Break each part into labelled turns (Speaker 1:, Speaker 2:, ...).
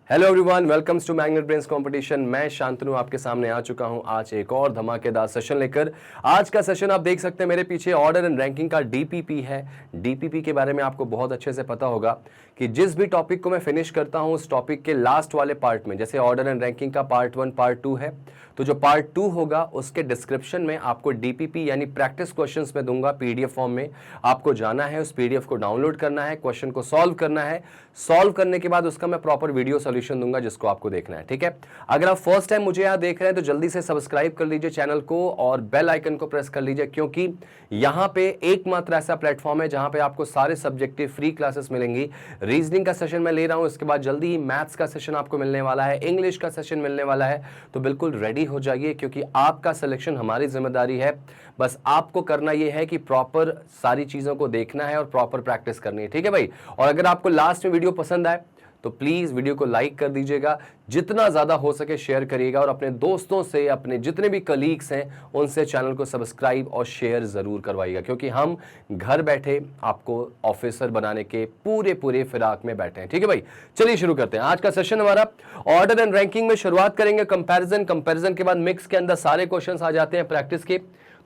Speaker 1: Hello everyone, welcomes to magnet brains competition. मैं शांतनु आपके सामने आ चुका हूं आज एक और धमाकेदार सेशन लेकर। आज का सेशन आप देख सकते हैं मेरे पीछे ऑर्डर एंड रैंकिंग का डीपीपी है। डीपीपी के बारे में आपको बहुत अच्छे से पता होगा कि जिस भी टॉपिक को मैं फिनिश करता हूं उस टॉपिक के लास्ट वाले पार्ट में, जैसे ऑर्डर एंड रैंकिंग का पार्ट 1 पार्ट 2 है, तो जो पार्ट 2 होगा उसके डिस्क्रिप्शन में आपको डीपीपी यानी प्रैक्टिस क्वेश्चंस में दूंगा पीडीएफ फॉर्म में। आपको जाना है, उस पीडीएफ को डाउनलोड करना है, क्वेश्चन को सॉल्व करना है। सॉल्व करने के बाद उसका मैं प्रॉपर वीडियो सॉल्यूशन दूंगा जिसको आपको देखना है। ठीक है, अगर आप फर्स्ट टाइम मुझे यहाँ देख रहे हैं तो जल्दी से सब्सक्राइब कर लीजिए चैनल को और बेल आइकन को प्रेस कर लीजिए, क्योंकि यहाँ पे एकमात्र ऐसा प्लेटफॉर्म है जहां पे आपको सारे सब्जेक्टिव फ्री क्लासेस मिलेंगी। रीजनिंग का सेशन मैं ले रहा हूं, इसके बाद जल्दी ही मैथ्स का सेशन आपको मिलने वाला है, इंग्लिश का सेशन मिलने वाला है। तो बिल्कुल रेडी हो जाइए, क्योंकि आपका सिलेक्शन हमारी जिम्मेदारी है। बस आपको करना यह है कि प्रॉपर सारी चीजों को देखना है और प्रॉपर प्रैक्टिस करनी है। ठीक है भाई, और अगर आपको लास्ट में वीडियो पसंद आए तो प्लीज वीडियो को लाइक कर दीजिएगा, जितना ज्यादा हो सके शेयर करिएगा और अपने दोस्तों से, अपने जितने भी कलीग्स हैं उनसे चैनल को सब्सक्राइब और शेयर जरूर करवाइएगा, क्योंकि हम घर बैठे आपको ऑफिसर बनाने के पूरे फिराक में बैठे हैं। ठीक है भाई, चलिए शुरू करते हैं आज का सेशन। हमारा ऑर्डर एंड रैंकिंग में शुरुआत करेंगे कंपैरिजन के बाद मिक्स के अंदर सारे क्वेश्चंस आ जाते हैं प्रैक्टिस के,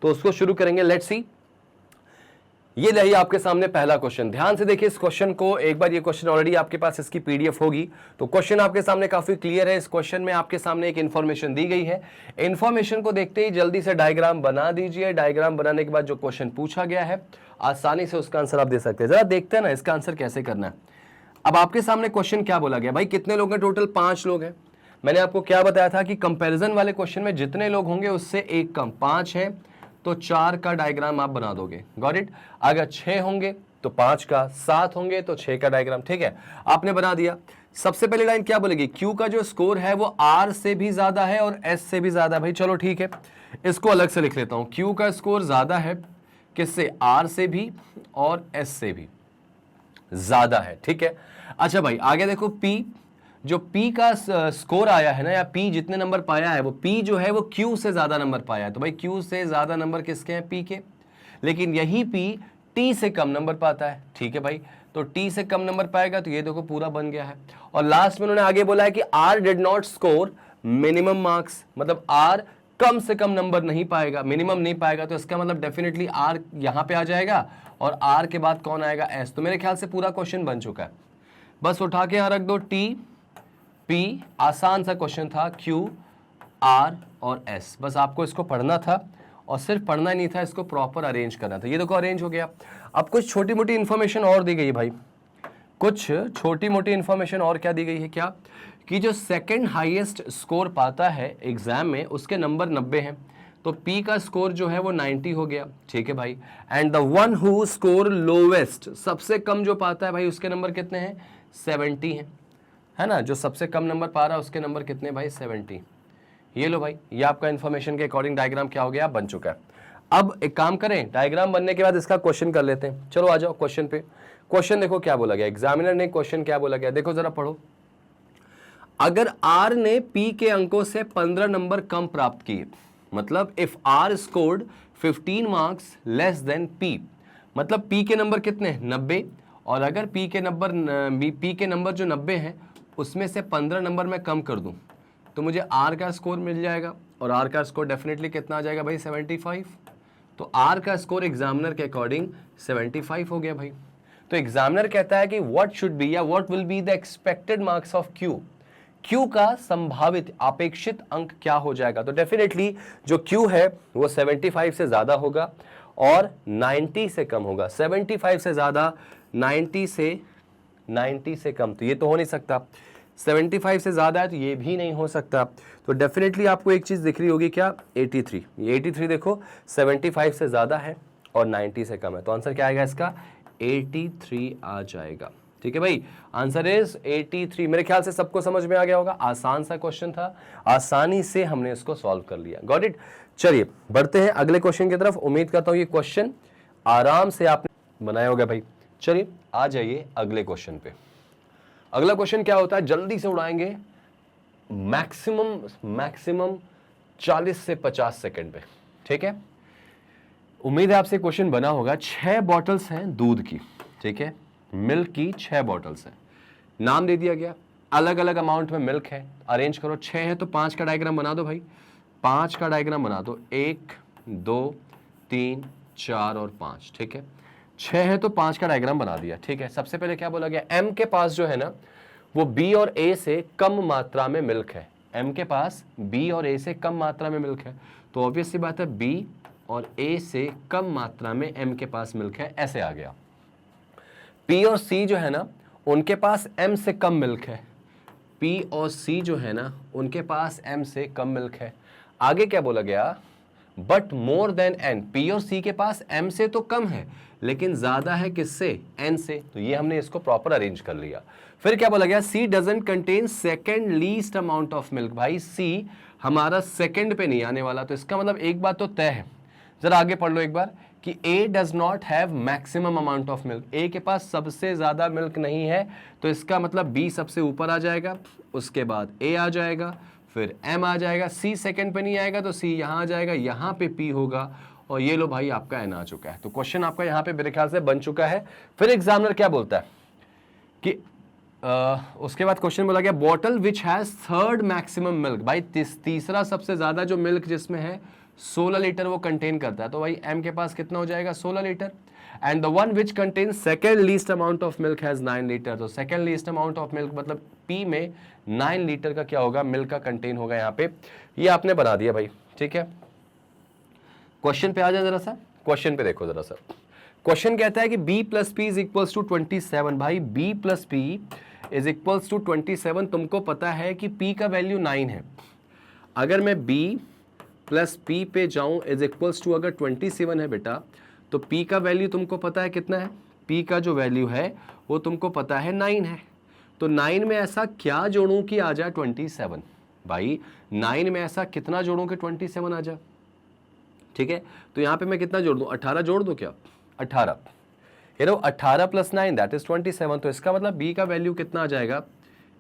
Speaker 1: तो उसको शुरू करेंगे। लेट्स सी, ये रही आपके सामने पहला क्वेश्चन। ध्यान से देखिए इस क्वेश्चन को एक बार। ये क्वेश्चन ऑलरेडी आपके पास इसकी पीडीएफ होगी, तो क्वेश्चन आपके सामने काफी क्लियर है। इस क्वेश्चन में आपके सामने एक इंफॉर्मेशन दी गई है। इंफॉर्मेशन को देखते ही जल्दी से डायग्राम बना दीजिए। डायग्राम बनाने के बाद जो क्वेश्चन पूछा गया है आसानी से उसका आंसर आप दे सकते हैं। जरा देखते हैं ना इसका आंसर कैसे करना है। अब आपके सामने क्वेश्चन क्या बोला गया भाई, कितने लोग हैं टोटल? 5 लोग हैं। मैंने आपको क्या बताया था कि कंपैरिजन वाले क्वेश्चन में जितने लोग होंगे उससे एक कम। 5 है तो 4 का डायग्राम आप बना दोगे। Got it? अगर 6 होंगे तो 5 का, 7 होंगे तो 6 का डायग्राम। ठीक है, आपने बना दिया। सबसे पहले लाइन क्या बोलेगी? क्यू का जो स्कोर है वो आर से भी ज्यादा है और एस से भी ज्यादा है। भाई चलो ठीक है, इसको अलग से लिख लेता हूं। क्यू का स्कोर ज्यादा है, किससे? आर से भी और एस से भी ज्यादा है। ठीक है, अच्छा भाई आगे देखो, पी जो P का स्कोर आया है ना, या P जितने नंबर पाया है, वो P जो है वो Q से ज्यादा नंबर पाया है। तो भाई Q से ज्यादा नंबर किसके हैं? P के। लेकिन यही P T से कम नंबर पाता है। ठीक है भाई, तो T से कम नंबर पाएगा तो ये देखो पूरा बन गया है। और लास्ट में उन्होंने आगे बोला है कि R did not score minimum marks, मतलब R कम से कम नंबर नहीं पाएगा, मिनिमम नहीं पाएगा। तो इसका मतलब डेफिनेटली R यहां पे आ जाएगा और R के बाद कौन आएगा? S। तो मेरे ख्याल से पूरा क्वेश्चन बन चुका है। बस उठा के यहां रख दो T P, आसान सा क्वेश्चन था। Q, R और S, बस आपको इसको पढ़ना था और सिर्फ पढ़ना ही नहीं था, इसको प्रॉपर अरेंज करना था। ये देखो अरेंज हो गया। अब कुछ छोटी मोटी इंफॉर्मेशन और दी गई है भाई, कुछ छोटी मोटी इंफॉर्मेशन और क्या दी गई है? क्या कि जो सेकंड हाईएस्ट स्कोर पाता है एग्जाम में उसके नंबर 90 हैं, तो P का स्कोर जो है वो 90 हो गया। ठीक है भाई, and the one who score lowest, सबसे कम जो पाता है भाई उसके नंबर कितने हैं? 70 हैं, है ना। जो सबसे कम नंबर पा रहा है उसके नंबर कितने भाई? 70। ये लो भाई, ये आपका इन्फॉर्मेशन के अकॉर्डिंग डायग्राम क्या हो गया? बन चुका है। अब एक काम करें, डायग्राम बनने के बाद इसका क्वेश्चन कर लेते हैं। चलो आ जाओ क्वेश्चन पे। क्वेश्चन देखो क्या बोला गया, एग्जामिनर ने क्वेश्चन क्या बोला गया, देखो जरा पढ़ो। अगर R ने P के अंकों से 15 नंबर कम प्राप्त किए, मतलब if R scored 15 marks less than P, मतलब P के नंबर कितने? 90। और अगर P के नंबर जो 90 हैं उसमें से 15 नंबर मैं कम कर दूं तो मुझे R का स्कोर मिल जाएगा। और R का स्कोर डेफिनेटली कितना आ जाएगा भाई? 75। तो R का स्कोर एग्जामिनर के अकॉर्डिंग 75 हो गया भाई। तो एग्जामिनर कहता है कि व्हाट शुड बी या what will be the expected marks of Q का संभावित अपेक्षित अंक क्या हो जाएगा? तो डेफिनेटली जो Q है वो 75 से ज्यादा होगा और 90 से कम होगा। 75 से ज्यादा, 90 से कम, तो ये तो हो नहीं सकता। 75 से ज्यादा है तो ये भी नहीं हो सकता। तो डेफिनेटली आपको एक चीज दिख रही होगी, क्या? 83। ये 83 देखो 75 से ज्यादा है और 90 से कम है, तो आंसर क्या आएगा इसका? 83 आ जाएगा। ठीक है भाई, आंसर इज 83। मेरे ख्याल से सबको समझ में आ गया होगा, आसान सा क्वेश्चन था, आसानी से हमने इसको सॉल्व कर लिया। Got it? चलिए बढ़ते हैं अगले क्वेश्चन की तरफ। उम्मीद करता हूं ये क्वेश्चन आराम से आपने बनाया होगा भाई। चलिए आ जाइए अगले क्वेश्चन पे। अगला क्वेश्चन क्या होता है, जल्दी से उड़ाएंगे, मैक्सिमम 40 से 50 सेकंड पे। ठीक है, उम्मीद है आपसे क्वेश्चन बना होगा। 6 बॉटल्स हैं दूध की, ठीक है, मिल्क की 6 बॉटल्स हैं। नाम दे दिया गया, अलग अलग अमाउंट में मिल्क है, अरेंज करो। 6 है तो 5 का डायग्राम बना दो भाई, 5 का डायग्राम बना दो, 1 2 3 4 और 5, ठीक है। 6 है तो 5 का डायग्राम बना दिया, ठीक है। सबसे पहले क्या बोला गया, एम के पास जो है ना वो बी और ए से कम मात्रा में मिल्क है, एम के पास बी और ए से कम मात्रा में मिल्क है, तो ऑब्वियस सी बात है बी और ए से कम मात्रा में एम के पास मिल्क है, ऐसे आ गया। पी और सी जो है ना उनके पास एम से कम मिल्क है, पी और सी जो है ना उनके पास एम से कम मिल्क है। आगे क्या बोला गया, but more than N, P और सी के पास एम से तो कम है लेकिन ज्यादा है किससे, एन से, तो ये हमने इसको प्रॉपर अरेंज कर लिया। फिर क्या बोला गया, C doesn't contain second least amount of milk, भाई सी हमारा सेकेंड पे नहीं आने वाला, तो इसका मतलब एक बात तो तय है। जरा आगे पढ़ लो एक बार कि A does not have maximum amount of milk, A के पास सबसे ज्यादा मिल्क नहीं है, तो इसका मतलब B सबसे ऊपर आ जाएगा, उसके बाद A आ जाएगा, फिर M आ जाएगा, C सेकंड पे नहीं आएगा तो C यहाँ आ जाएगा, यहाँ पे P होगा, और ये लो भाई आपका N आ चुका है। तो क्वेश्चन आपका यहाँ पे मेरे ख्याल से बन चुका है। फिर एग्जामिनर क्या बोलता है कि उसके बाद क्वेश्चन बोला गया bottle which has third maximum milk, भाई तीसरा सबसे ज्यादा जो मिल्क जिसमें है 16 लीटर वो कंटेन करता है, तो भाई एम के पास कितना हो जाएगा 16 litre. And the one which contain second least amount of milk has 9 litre, तो second least amount of milk मतलब पी में 9 लीटर का क्या होगा, मिल्क का कंटेन होगा यहाँ पे। ये आपने बना दिया भाई, ठीक है। क्वेश्चन पे आ जाए जरा सा, क्वेश्चन पे देखो जरा सा। क्वेश्चन कहता है कि b plus P is equals to 27, भाई b plus P is equals to 27, तुमको पता है कि p का वैल्यू 9 है। अगर मैं b प्लस पी पे जाऊं इज इक्वल्स टू अगर 27 है बेटा, तो p का वैल्यू तुमको पता है कितना है, p का जो वैल्यू है वो तुमको पता है 9 है। तो 9 में ऐसा क्या जोड़ूं कि आ जाए 27, भाई 9 में ऐसा कितना जोड़ूं कि 27 आ जाए, ठीक है। तो यहां पे मैं कितना जोड़ दूं, 18 जोड़ दूं क्या, 18, ये लो 18 प्लस 9 दैट इज 27, तो इसका मतलब b का वैल्यू कितना आ जाएगा,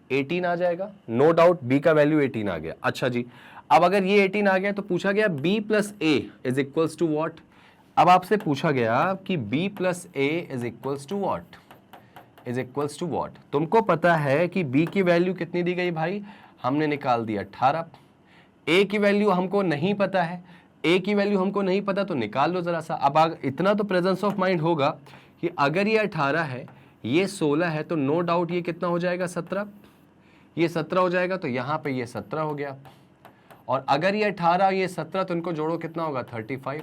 Speaker 1: 18 आ जाएगा। नो डाउट b का वैल्यू 18 आ गया। अच्छा जी, अब अगर ये 18 आ गया तो पूछा गया b plus A is equals to what. अब आपसे पूछा गया कि b plus A is equals to what, is equals to what. तुमको पता है कि b की वैल्यू कितनी दी गई भाई, हमने निकाल दिया 18। a की वैल्यू हमको नहीं पता है, a की वैल्यू हमको नहीं पता तो निकाल लो जरा सा। अब इतना तो प्रेजेंस ऑफ माइंड होगा कि अगर ये 18 है ये 16 है तो नो डाउट ये कितना हो जाएगा 17, ये 17 हो जाएगा, तो यहाँ पे ये 17 हो गया। और अगर ये 18 ये 17 तो इनको जोड़ो कितना होगा 35,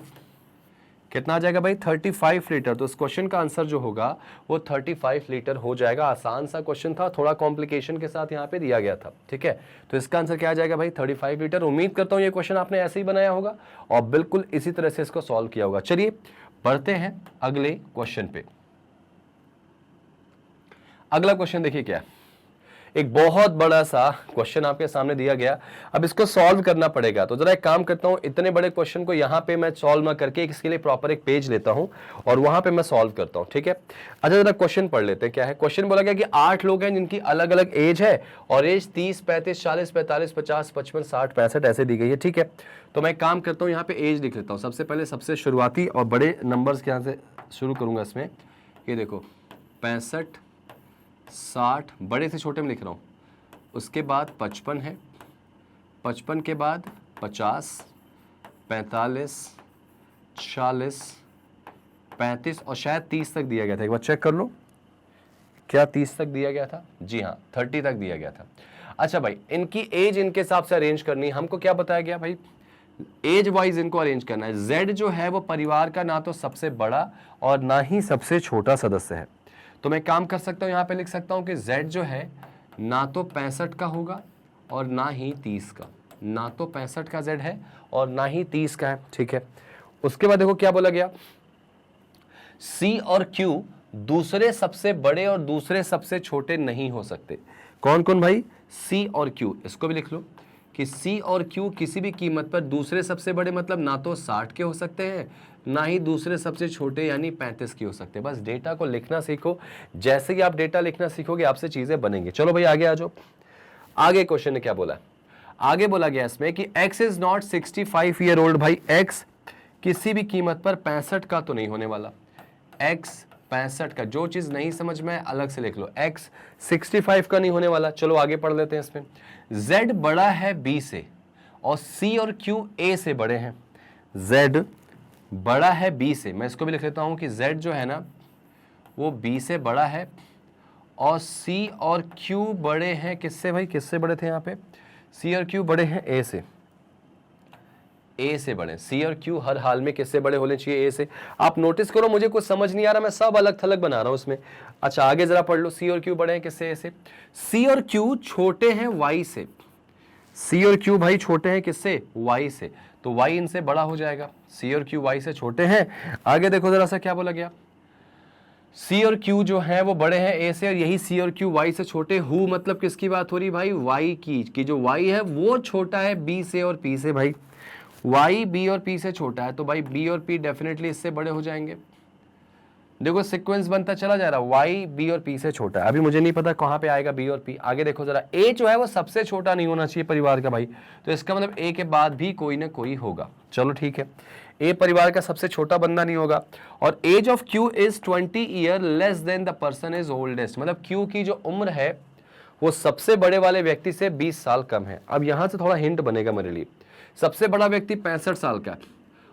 Speaker 1: कितना आ जाएगा भाई 35 लीटर। तो इस क्वेश्चन का आंसर जो होगा वो 35 लीटर हो जाएगा। आसान सा क्वेश्चन था, थोड़ा कॉम्प्लिकेशन के साथ यहाँ पे दिया गया था, ठीक है। तो इसका आंसर क्या आ जाएगा भाई 35 लीटर। उम्मीद करता हूँ ये क्वेश्चन आपने ऐसे ही बनाया होगा और बिल्कुल इसी तरह से इसको सॉल्व किया होगा। चलिए बढ़ते हैं अगले क्वेश्चन पे। अगला क्वेश्चन देखिए क्या है, एक बहुत बड़ा सा क्वेश्चन आपके सामने दिया गया, अब इसको सॉल्व करना पड़ेगा। तो जरा एक काम करता हूं, इतने बड़े क्वेश्चन को यहां पे मैं सॉल्व ना करके इसके लिए प्रॉपर एक पेज लेता हूं और वहां पे मैं सॉल्व करता हूं, ठीक है। अच्छा जरा क्वेश्चन पढ़ लेते हैं क्या है। क्वेश्चन बोला गया कि 8 लोग हैं जिनकी अलग अलग एज है और एज 30, 35, 40, 45, 50, 55, 60, 65 ऐसे दी गई है, ठीक है। तो मैं काम करता हूँ यहाँ पे एज लिख लेता हूँ। सबसे पहले सबसे शुरुआती और बड़े नंबर्स के यहाँ से शुरू करूंगा इसमें। ये देखो 65, 60, बड़े से छोटे में लिख रहा हूँ, उसके बाद 55 है, 55 के बाद 50, 45, 40, 35 और शायद 30 तक दिया गया था। एक बार चेक कर लो, क्या 30 तक दिया गया था? जी हाँ 30 तक दिया गया था। अच्छा भाई इनकी एज इनके हिसाब से अरेंज करनी, हमको क्या बताया गया भाई, एज वाइज इनको अरेंज करना है। जेड जो है वो परिवार का ना तो सबसे बड़ा और ना ही सबसे छोटा सदस्य है, तो मैं काम कर सकता हूं यहां पे लिख सकता हूं कि z जो है ना तो 65 का होगा और ना ही 30 का, ना तो 65 का z है और ना ही 30 का है, ठीक है। उसके बाद देखो क्या बोला गया, c और q दूसरे सबसे बड़े और दूसरे सबसे छोटे नहीं हो सकते। कौन कौन भाई, c और q, इसको भी लिख लो कि c और q किसी भी कीमत पर दूसरे सबसे बड़े मतलब ना तो 60 के हो सकते हैं ना ही दूसरे सबसे छोटे यानी 35 के हो सकते हैं। बस डेटा को लिखना सीखो, जैसे ही आप डेटा लिखना सीखोगे आपसे चीजें बनेंगी। चलो भाई आगे आ जाओ। आगे क्वेश्चन ने क्या बोला, आगे बोला गया इसमें कि x is not 65 year old. भाई x किसी भी कीमत पर 65 का तो नहीं होने वाला, x 65 का। जो चीज नहीं समझ में अलग से लिख लो। x 65 का नहीं होने वाला। चलो आगे पढ़ लेते हैं इसमें। z बड़ा है b से और c और q a से बड़े हैं। z बड़ा है b से, मैं इसको भी लिख लेता हूं कि z जो है ना वो b से बड़ा है और c और q बड़े हैं किससे भाई, किससे बड़े थे यहाँ पे, c और q बड़े हैं a से। ए से बड़े, सी और क्यू हर हाल में किससे बड़े होने चाहिए, ए से। आप नोटिस करो मुझे कुछ समझ नहीं आ रहा, मैं सब अलग थलग बना रहा हूं उसमें। अच्छा आगे जरा पढ़ लो, सी और क्यू बड़े हैं किससे, ए से। सी और क्यू छोटे हैं वाई से। सी और क्यू भाई छोटे हैं किससे, वाई से, तो वाई इनसे बड़ा हो जाएगा। सी और क्यू वाई से छोटे हैं। आगे देखो जरा सा क्या बोला गया, सी और क्यू जो है वो बड़े हैं ए से और यही सी और क्यू वाई से छोटे। हु मतलब किसकी बात हो रही भाई, वाई की, कि जो वाई है वो छोटा है बी से और पी से। भाई y b और p से छोटा है तो भाई b और p डेफिनेटली इससे बड़े हो जाएंगे। देखो सीक्वेंस बनता चला जा रहा है, y b और p से छोटा है। अभी मुझे नहीं पता कहां पे आएगा b और p। आगे देखो जरा, a जो है वो सबसे छोटा नहीं होना चाहिए परिवार का भाई, तो इसका मतलब a के बाद भी कोई ना कोई होगा। चलो ठीक है, a परिवार का सबसे छोटा बंदा नहीं होगा। और age of q is 20 year less than the person is oldest, मतलब q की जो उम्र है वो सबसे बड़े वाले व्यक्ति से 20 साल कम है। अब यहां से थोड़ा हिंट बनेगा मेरे लिए। सबसे बड़ा व्यक्ति 65 साल का है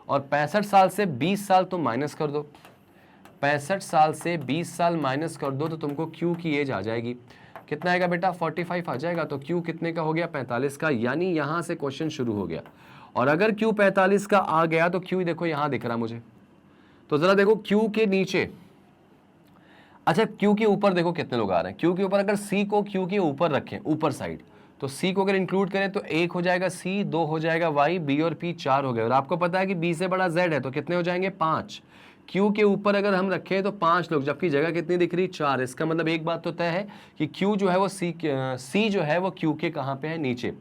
Speaker 1: और 65 साल से 20 साल तुम माइनस कर दो, 65 साल से 20 साल माइनस कर दो तो तुमको क्यू की एज आ जाएगी। कितना आएगा बेटा, 45 आ जाएगा। तो क्यू कितने का हो गया, 45 का। यानी यहां से क्वेश्चन शुरू हो गया। और अगर क्यू 45 का आ गया तो क्यू देखो यहां दिख रहा मुझे, तो जरा देखो क्यू के नीचे, अच्छा क्यू के ऊपर देखो कितने लोग आ रहे हैं। क्यू के ऊपर अगर सी को क्यू के ऊपर रखें, ऊपर साइड, तो सी को अगर इंक्लूड करें तो 1 हो जाएगा सी, 2 हो जाएगा वाई, बी और पी 4 हो गए। और आपको पता है कि बी से बड़ा जेड है तो कितने हो जाएंगे, 5। क्यू के ऊपर अगर हम रखें तो 5 लोग, जबकि जगह कितनी दिख रही, 4। इसका मतलब एक बात तो तय है कि क्यू जो है वो सी जो है वो क्यू के कहाँ पे है, नीचे,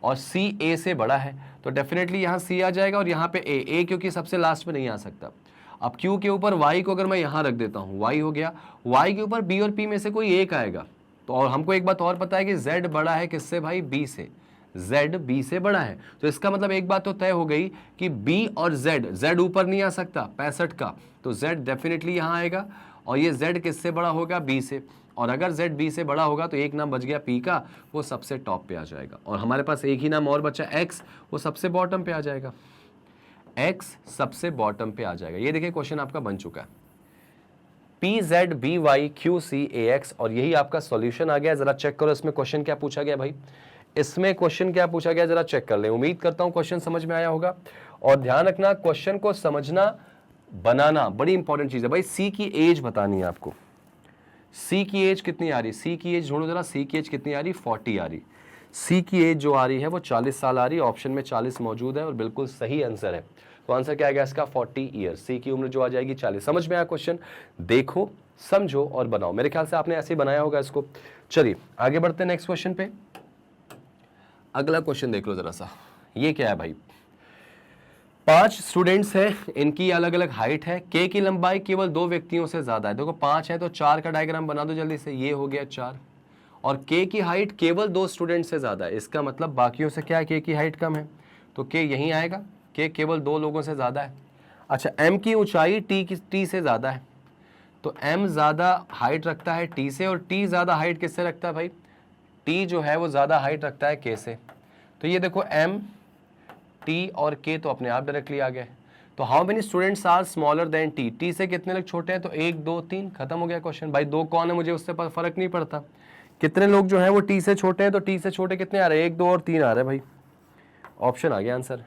Speaker 1: और सी ए से बड़ा है तो डेफिनेटली यहाँ सी आ जाएगा और यहाँ पे ए क्योंकि सबसे लास्ट में नहीं आ सकता। अब क्यू के ऊपर वाई को अगर मैं यहाँ रख देता हूँ, वाई हो गया, वाई के ऊपर बी और पी में से कोई एक आएगा। तो और हमको एक बात और पता है कि z बड़ा है किससे भाई, b से, z b से बड़ा है। तो इसका मतलब एक बात तो तय हो गई कि b और z ऊपर नहीं आ सकता 65 का, तो z डेफिनेटली यहाँ आएगा। और ये z किससे बड़ा होगा, b से, और अगर z b से बड़ा होगा तो एक नाम बच गया p का, वो सबसे टॉप पे आ जाएगा। और हमारे पास एक ही नाम और बचा x, वो सबसे बॉटम पे आ जाएगा, x सबसे बॉटम पे आ जाएगा। ये देखिए क्वेश्चन आपका बन चुका है, P Z B Y Q C A X, और यही आपका सॉल्यूशन आ गया। जरा चेक करो इसमें क्वेश्चन क्या पूछा गया भाई, इसमें क्वेश्चन क्या पूछा गया जरा चेक कर ले। उम्मीद करता हूं क्वेश्चन समझ में आया होगा। और ध्यान रखना क्वेश्चन को समझना, बनाना बड़ी इंपॉर्टेंट चीज है भाई। सी की एज बतानी है आपको, सी की एज कितनी आ रही, सी की एज ढूंढो जरा, सी की एज कितनी आ रही, 40 आ रही। सी की एज जो आ रही है वो 40 साल आ रही है। ऑप्शन में 40 मौजूद है और बिल्कुल सही आंसर है। तो आंसर क्या आ गया इसका, 40 ईयर। सी की उम्र जो आ जाएगी 40। समझ में आया क्वेश्चन, देखो समझो और बनाओ। मेरे ख्याल से आपने ऐसे ही बनाया होगा इसको। चलिए आगे बढ़ते हैं नेक्स्ट क्वेश्चन पे। अगला क्वेश्चन देख लो जरा सा, ये क्या है भाई, 5 स्टूडेंट्स हैं, इनकी अलग अलग हाइट है, के की लंबाई केवल 2 व्यक्तियों से ज्यादा है। देखो 5 है तो 4 का डायग्राम बना दो जल्दी से, ये हो गया 4। और के की हाइट केवल 2 स्टूडेंट से ज्यादा है, इसका मतलब बाकियों से क्या है, के की हाइट कम है, तो के यहीं आएगा, के केवल 2 लोगों से ज्यादा है। अच्छा एम की ऊंचाई टी से ज्यादा है, तो एम ज्यादा हाइट रखता है टी से, और टी ज्यादा हाइट किससे रखता है भाई, टी जो है वो ज्यादा हाइट रखता है के से। तो ये देखो एम, टी और के तो अपने आप डायरेक्टली आ गए। तो how many students are smaller than T, T से कितने लोग छोटे हैं, तो 1 2 3, खत्म हो गया क्वेश्चन। भाई 2 कौन है मुझे उससे फर्क नहीं पड़ता, कितने लोग जो है वो टी से छोटे हैं, तो टी से छोटे कितने आ रहे हैं, 1 2 और 3 आ रहे हैं भाई। ऑप्शन आ गया आंसर,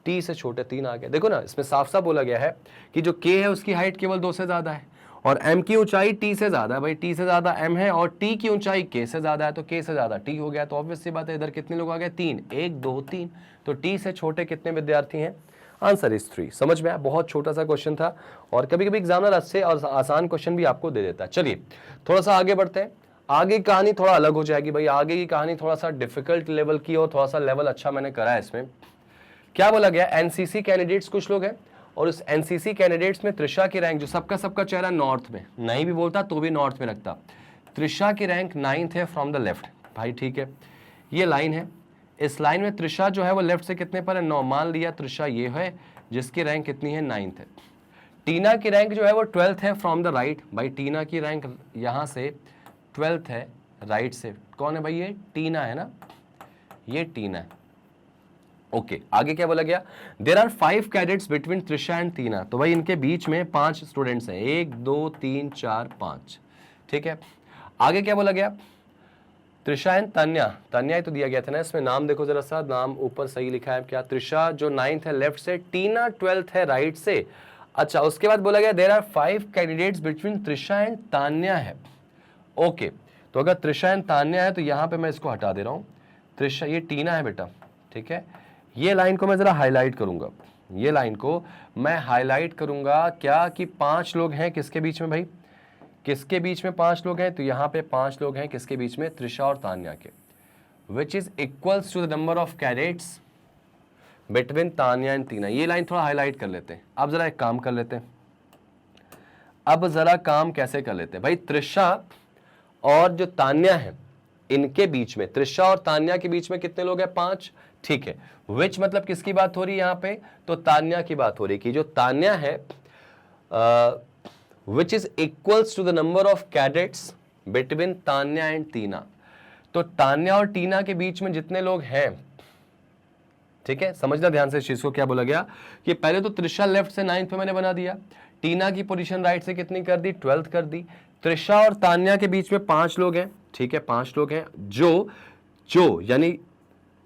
Speaker 1: टी से छोटे 3 आ गया। देखो ना इसमें साफ साफ बोला गया है कि जो के है उसकी हाइट केवल 2 से ज्यादा है, और एम की ऊंचाई टी से ज्यादा है भाई, टी से ज्यादा एम है, और टी की ऊंचाई के से ज्यादा है, तो के से ज्यादा टी हो गया। तो ऑब्वियस सी बात है इधर कितने लोग आ गए, 3, 1 2 3, तो टी से छोटे कितने विद्यार्थी हैं, आंसर इज 3। समझ में आया, बहुत छोटा सा क्वेश्चन था, और कभी कभी एग्जामिनर अच्छे और आसान क्वेश्चन भी आपको दे देता है। चलिए थोड़ा सा आगे बढ़ते हैं, आगे की कहानी थोड़ा अलग हो जाएगी भाई। आगे की कहानी थोड़ा सा डिफिकल्ट लेवल की, और थोड़ा सा लेवल अच्छा मैंने करा है इसमें। क्या बोला गया, एनसीसी कैंडिडेट्स कुछ लोग हैं, और उस एनसीसी कैंडिडेट्स में त्रिशा की रैंक, जो सबका चेहरा नॉर्थ में, नहीं भी बोलता तो भी नॉर्थ में रखता, त्रिशा की रैंक 9th है फ्रॉम द लेफ्ट। भाई ठीक है, ये लाइन है, इस लाइन में त्रिशा जो है वो लेफ्ट से कितने पर है, 9। मान लिया त्रिशा ये है जिसकी रैंक कितनी है, 9th है। टीना की रैंक जो है वो 12th है फ्रॉम द राइट। भाई टीना की रैंक यहां से 12th है राइट से। कौन है भाई? ये टीना है ना, ये टीना है। ओके आगे क्या बोला गया? There are 5 cadets between Trisha and Tina. तो भाई इनके बीच में 5 स्टूडेंट्स हैं, 1 2 3 4 5। ठीक है, आगे क्या बोला गया? त्रिशा एंड तान्या, तान्या ही तो दिया गया था ना इसमें, नाम देखो जरा सा, नाम ऊपर सही लिखा है क्या? त्रिशा जो 9th है लेफ्ट से, टीना 12th है राइट से। अच्छा उसके बाद बोला गया there are 5 candidates between Trisha and Tanya है। ओके तो अगर त्रिशा एंड तान्या है तो यहां पे मैं इसको हटा दे रहा हूं। त्रिशा, ये टीना है बेटा, ठीक है। ये लाइन को मैं जरा हाईलाइट करूंगा, ये लाइन को मैं हाईलाइट करूंगा क्या कि 5 लोग हैं किसके बीच में भाई? किसके बीच में 5 लोग हैं? तो यहां पे 5 लोग हैं किसके बीच में? त्रिशा और तान्या के, which is equals to the number of cadets between Tanya and Tina. ये लाइन थोड़ा हाईलाइट कर लेते हैं। अब जरा एक काम कर लेते हैं, अब जरा काम कैसे कर लेते हैं भाई? त्रिशा और जो तान्या है इनके बीच में, त्रिशा और तान्या के बीच में कितने लोग हैं? 5। ठीक है, विच मतलब किसकी बात हो रही है यहां पे? तो तान्या की बात हो रही है कि जो तान्या है which is equals to the number of cadets between Tanya and Tina. तो तान्या और टीना के बीच में जितने लोग हैं, ठीक है, समझना ध्यान से इस चीज को। क्या बोला गया कि पहले तो त्रिशा लेफ्ट से 9th पे मैंने बना दिया, टीना की पोजीशन राइट से कितनी कर दी? 12th कर दी। त्रिशा और तान्या के बीच में 5 लोग हैं, ठीक है, 5 लोग हैं, जो यानी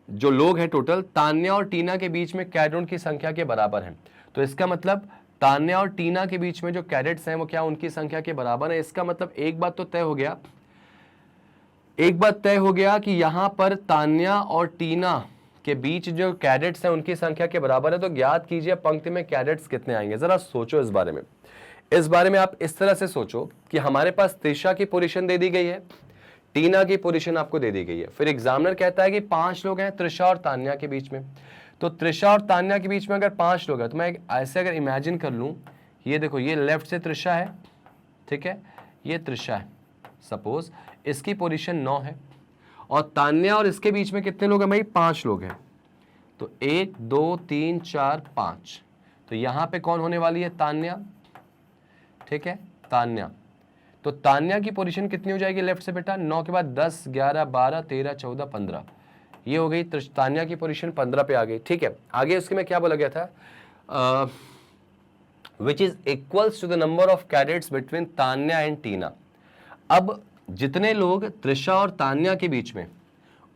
Speaker 1: जो लोग हैं टोटल तान्या और टीना के बीच में कैडेट की संख्या के बराबर हैं। तो इसका मतलब तान्या और टीना के बीच में जो कैडेट्स हैं वो क्या उनकी संख्या के बराबर है। इसका मतलब एक बात तो तय हो गया, एक बात तय हो गया कि यहां पर तान्या और टीना के बीच जो कैडेट्स हैं उनकी संख्या के बराबर है। तो ज्ञात कीजिए पंक्ति में कैडेट्स कितने आएंगे। जरा सोचो इस बारे में, इस बारे में आप इस तरह से सोचो कि हमारे पास त्रिशा की पोजीशन दे दी गई है, टीना की पोजीशन आपको दे दी गई है, फिर एग्जामिनर कहता है कि 5 लोग हैं त्रिशा और तान्या के बीच में। तो त्रिशा और तान्या के बीच में अगर 5 लोग हैं तो मैं ऐसे अगर इमेजिन कर लूं, ये देखो ये लेफ्ट से त्रिशा है, ठीक है, ये त्रिशा है, सपोज इसकी पोजीशन 9 है और तान्या और इसके बीच में कितने लोग हैं भाई? 5 लोग हैं। तो 1 2 3 4 5, तो यहां पे कौन होने वाली है? तान्या, ठीक है, तान्या। तो तान्या की पोजीशन कितनी हो जाएगी लेफ्ट से बेटा? 9 के बाद 10 11 12 13 14 15, ये हो गई तान्या की पोजीशन 15 पे आ गई। ठीक है, आगे उसके में क्या बोला गया था? Which is equals to the number of cadets between Tanya and Tina. अब जितने लोग त्रिशा और तान्या के बीच में,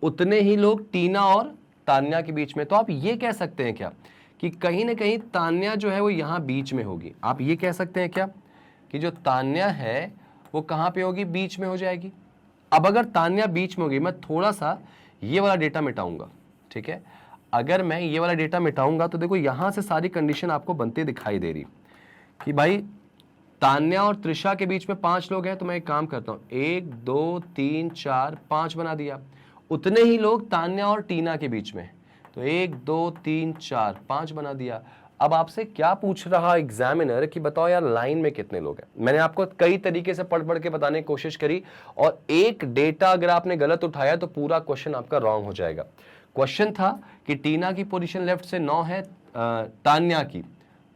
Speaker 1: उतने ही लोग टीना और तान्या के बीच में। तो आप ये कह सकते हैं क्या कि कहीं ना कहीं तान्या जो है वो यहां बीच में होगी। आप ये कह सकते हैं क्या कि जो तान्या है वो कहां पे होगी? बीच में हो जाएगी। अब अगर तान्या बीच में होगी, मैं थोड़ा सा ये वाला डेटा मिटाऊंगा, ठीक है, अगर मैं ये वाला डेटा मिटाऊंगा तो देखो यहां से सारी कंडीशन आपको बनती दिखाई दे रही कि भाई तान्या और त्रिशा के बीच में 5 लोग हैं। तो मैं एक काम करता हूं, 1 2 3 4 5 बना दिया। उतने ही लोग तान्या और टीना के बीच में, तो 1 2 3 4 5 बना दिया। अब आपसे क्या पूछ रहा एग्जामिनर कि बताओ यार लाइन में कितने लोग हैं। मैंने आपको कई तरीके से पढ़ पढ़ के बताने की कोशिश करी और एक डेटा अगर आपने गलत उठाया तो पूरा क्वेश्चन आपका रॉन्ग हो जाएगा। क्वेश्चन था कि टीना की पोजीशन लेफ्ट से 9 है, तान्या की,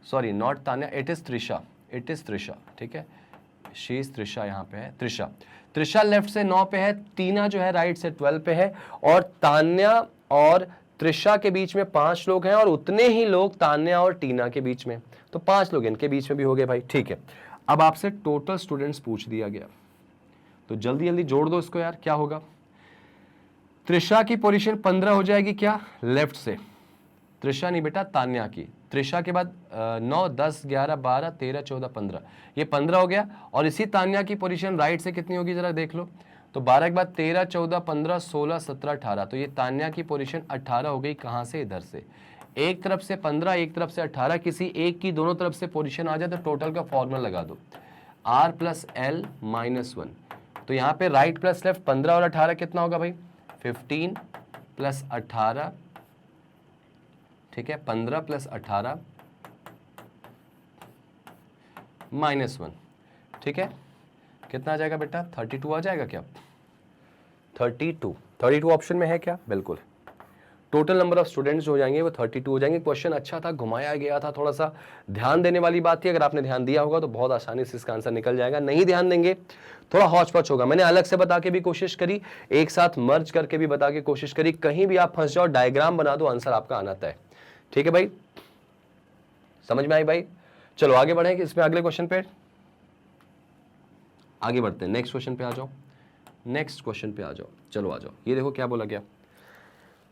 Speaker 1: sorry not Tanya, it is Trisha, it is Trisha, ठीक है, शीज त्रिशा यहाँ पे है, त्रिशा, त्रिशा लेफ्ट से 9 पे है, टीना जो है राइट से 12 पे है और तान्या और त्रिशा के बीच में 5 लोग हैं और उतने ही लोग तान्या और टीना के बीच में, तो 5 लोग इनके बीच में भी हो गए भाई। ठीक है, अब आपसे टोटल स्टूडेंट्स पूछ दिया गया तो जल्दी जल्दी जोड़ दो इसको यार। क्या होगा? त्रिशा की पोजीशन 15 हो जाएगी क्या? लेफ्ट से, त्रिशा नहीं बेटा तान्या की, त्रिशा के बाद 9 10 11 12 13 14 15, ये 15 हो गया। और इसी तान्या की पोजीशन राइट से कितनी होगी जरा देख लो, तो 12 के बाद 13 14 15 16 17 18, तो ये तान्या की पोजीशन 18 हो गई। कहां से? इधर से, एक तरफ से 15 एक तरफ से 18, किसी एक की दोनों तरफ से पोजीशन आ जाए तो टोटल का फॉर्मूला लगा दो, R + L - 1। तो यहाँ पे राइट प्लस लेफ्ट 15 और 18 कितना होगा भाई? 15 + 18, ठीक है, 15 + 18 -1, ठीक है, कितना आ जाएगा बेटा? 32 आ जाएगा क्या? 32 ऑप्शन में है क्या? बिल्कुल टोटल नंबर ऑफ स्टूडेंट्स जो हो जाएंगे वो 32 हो जाएंगे। क्वेश्चन अच्छा था, घुमाया गया था, थोड़ा सा ध्यान देने वाली बात थी। अगर आपने ध्यान दिया होगा तो बहुत आसानी से इसका आंसर निकल जाएगा, नहीं ध्यान देंगे थोड़ा हौच पौच होगा। मैंने अलग से बता के भी कोशिश करी, एक साथ मर्ज करके भी बता के कोशिश करी, कहीं भी आप फंस जाओ डायग्राम बना दो, आंसर आपका आना तय। ठीक है भाई, समझ में आई भाई? चलो आगे बढ़े इसमें, अगले क्वेश्चन पे आगे बढ़ते हैं। नेक्स्ट क्वेश्चन पे आ जाओ, नेक्स्ट क्वेश्चन पे आ जाओ। चलो आ जाओ, ये देखो क्या बोला गया।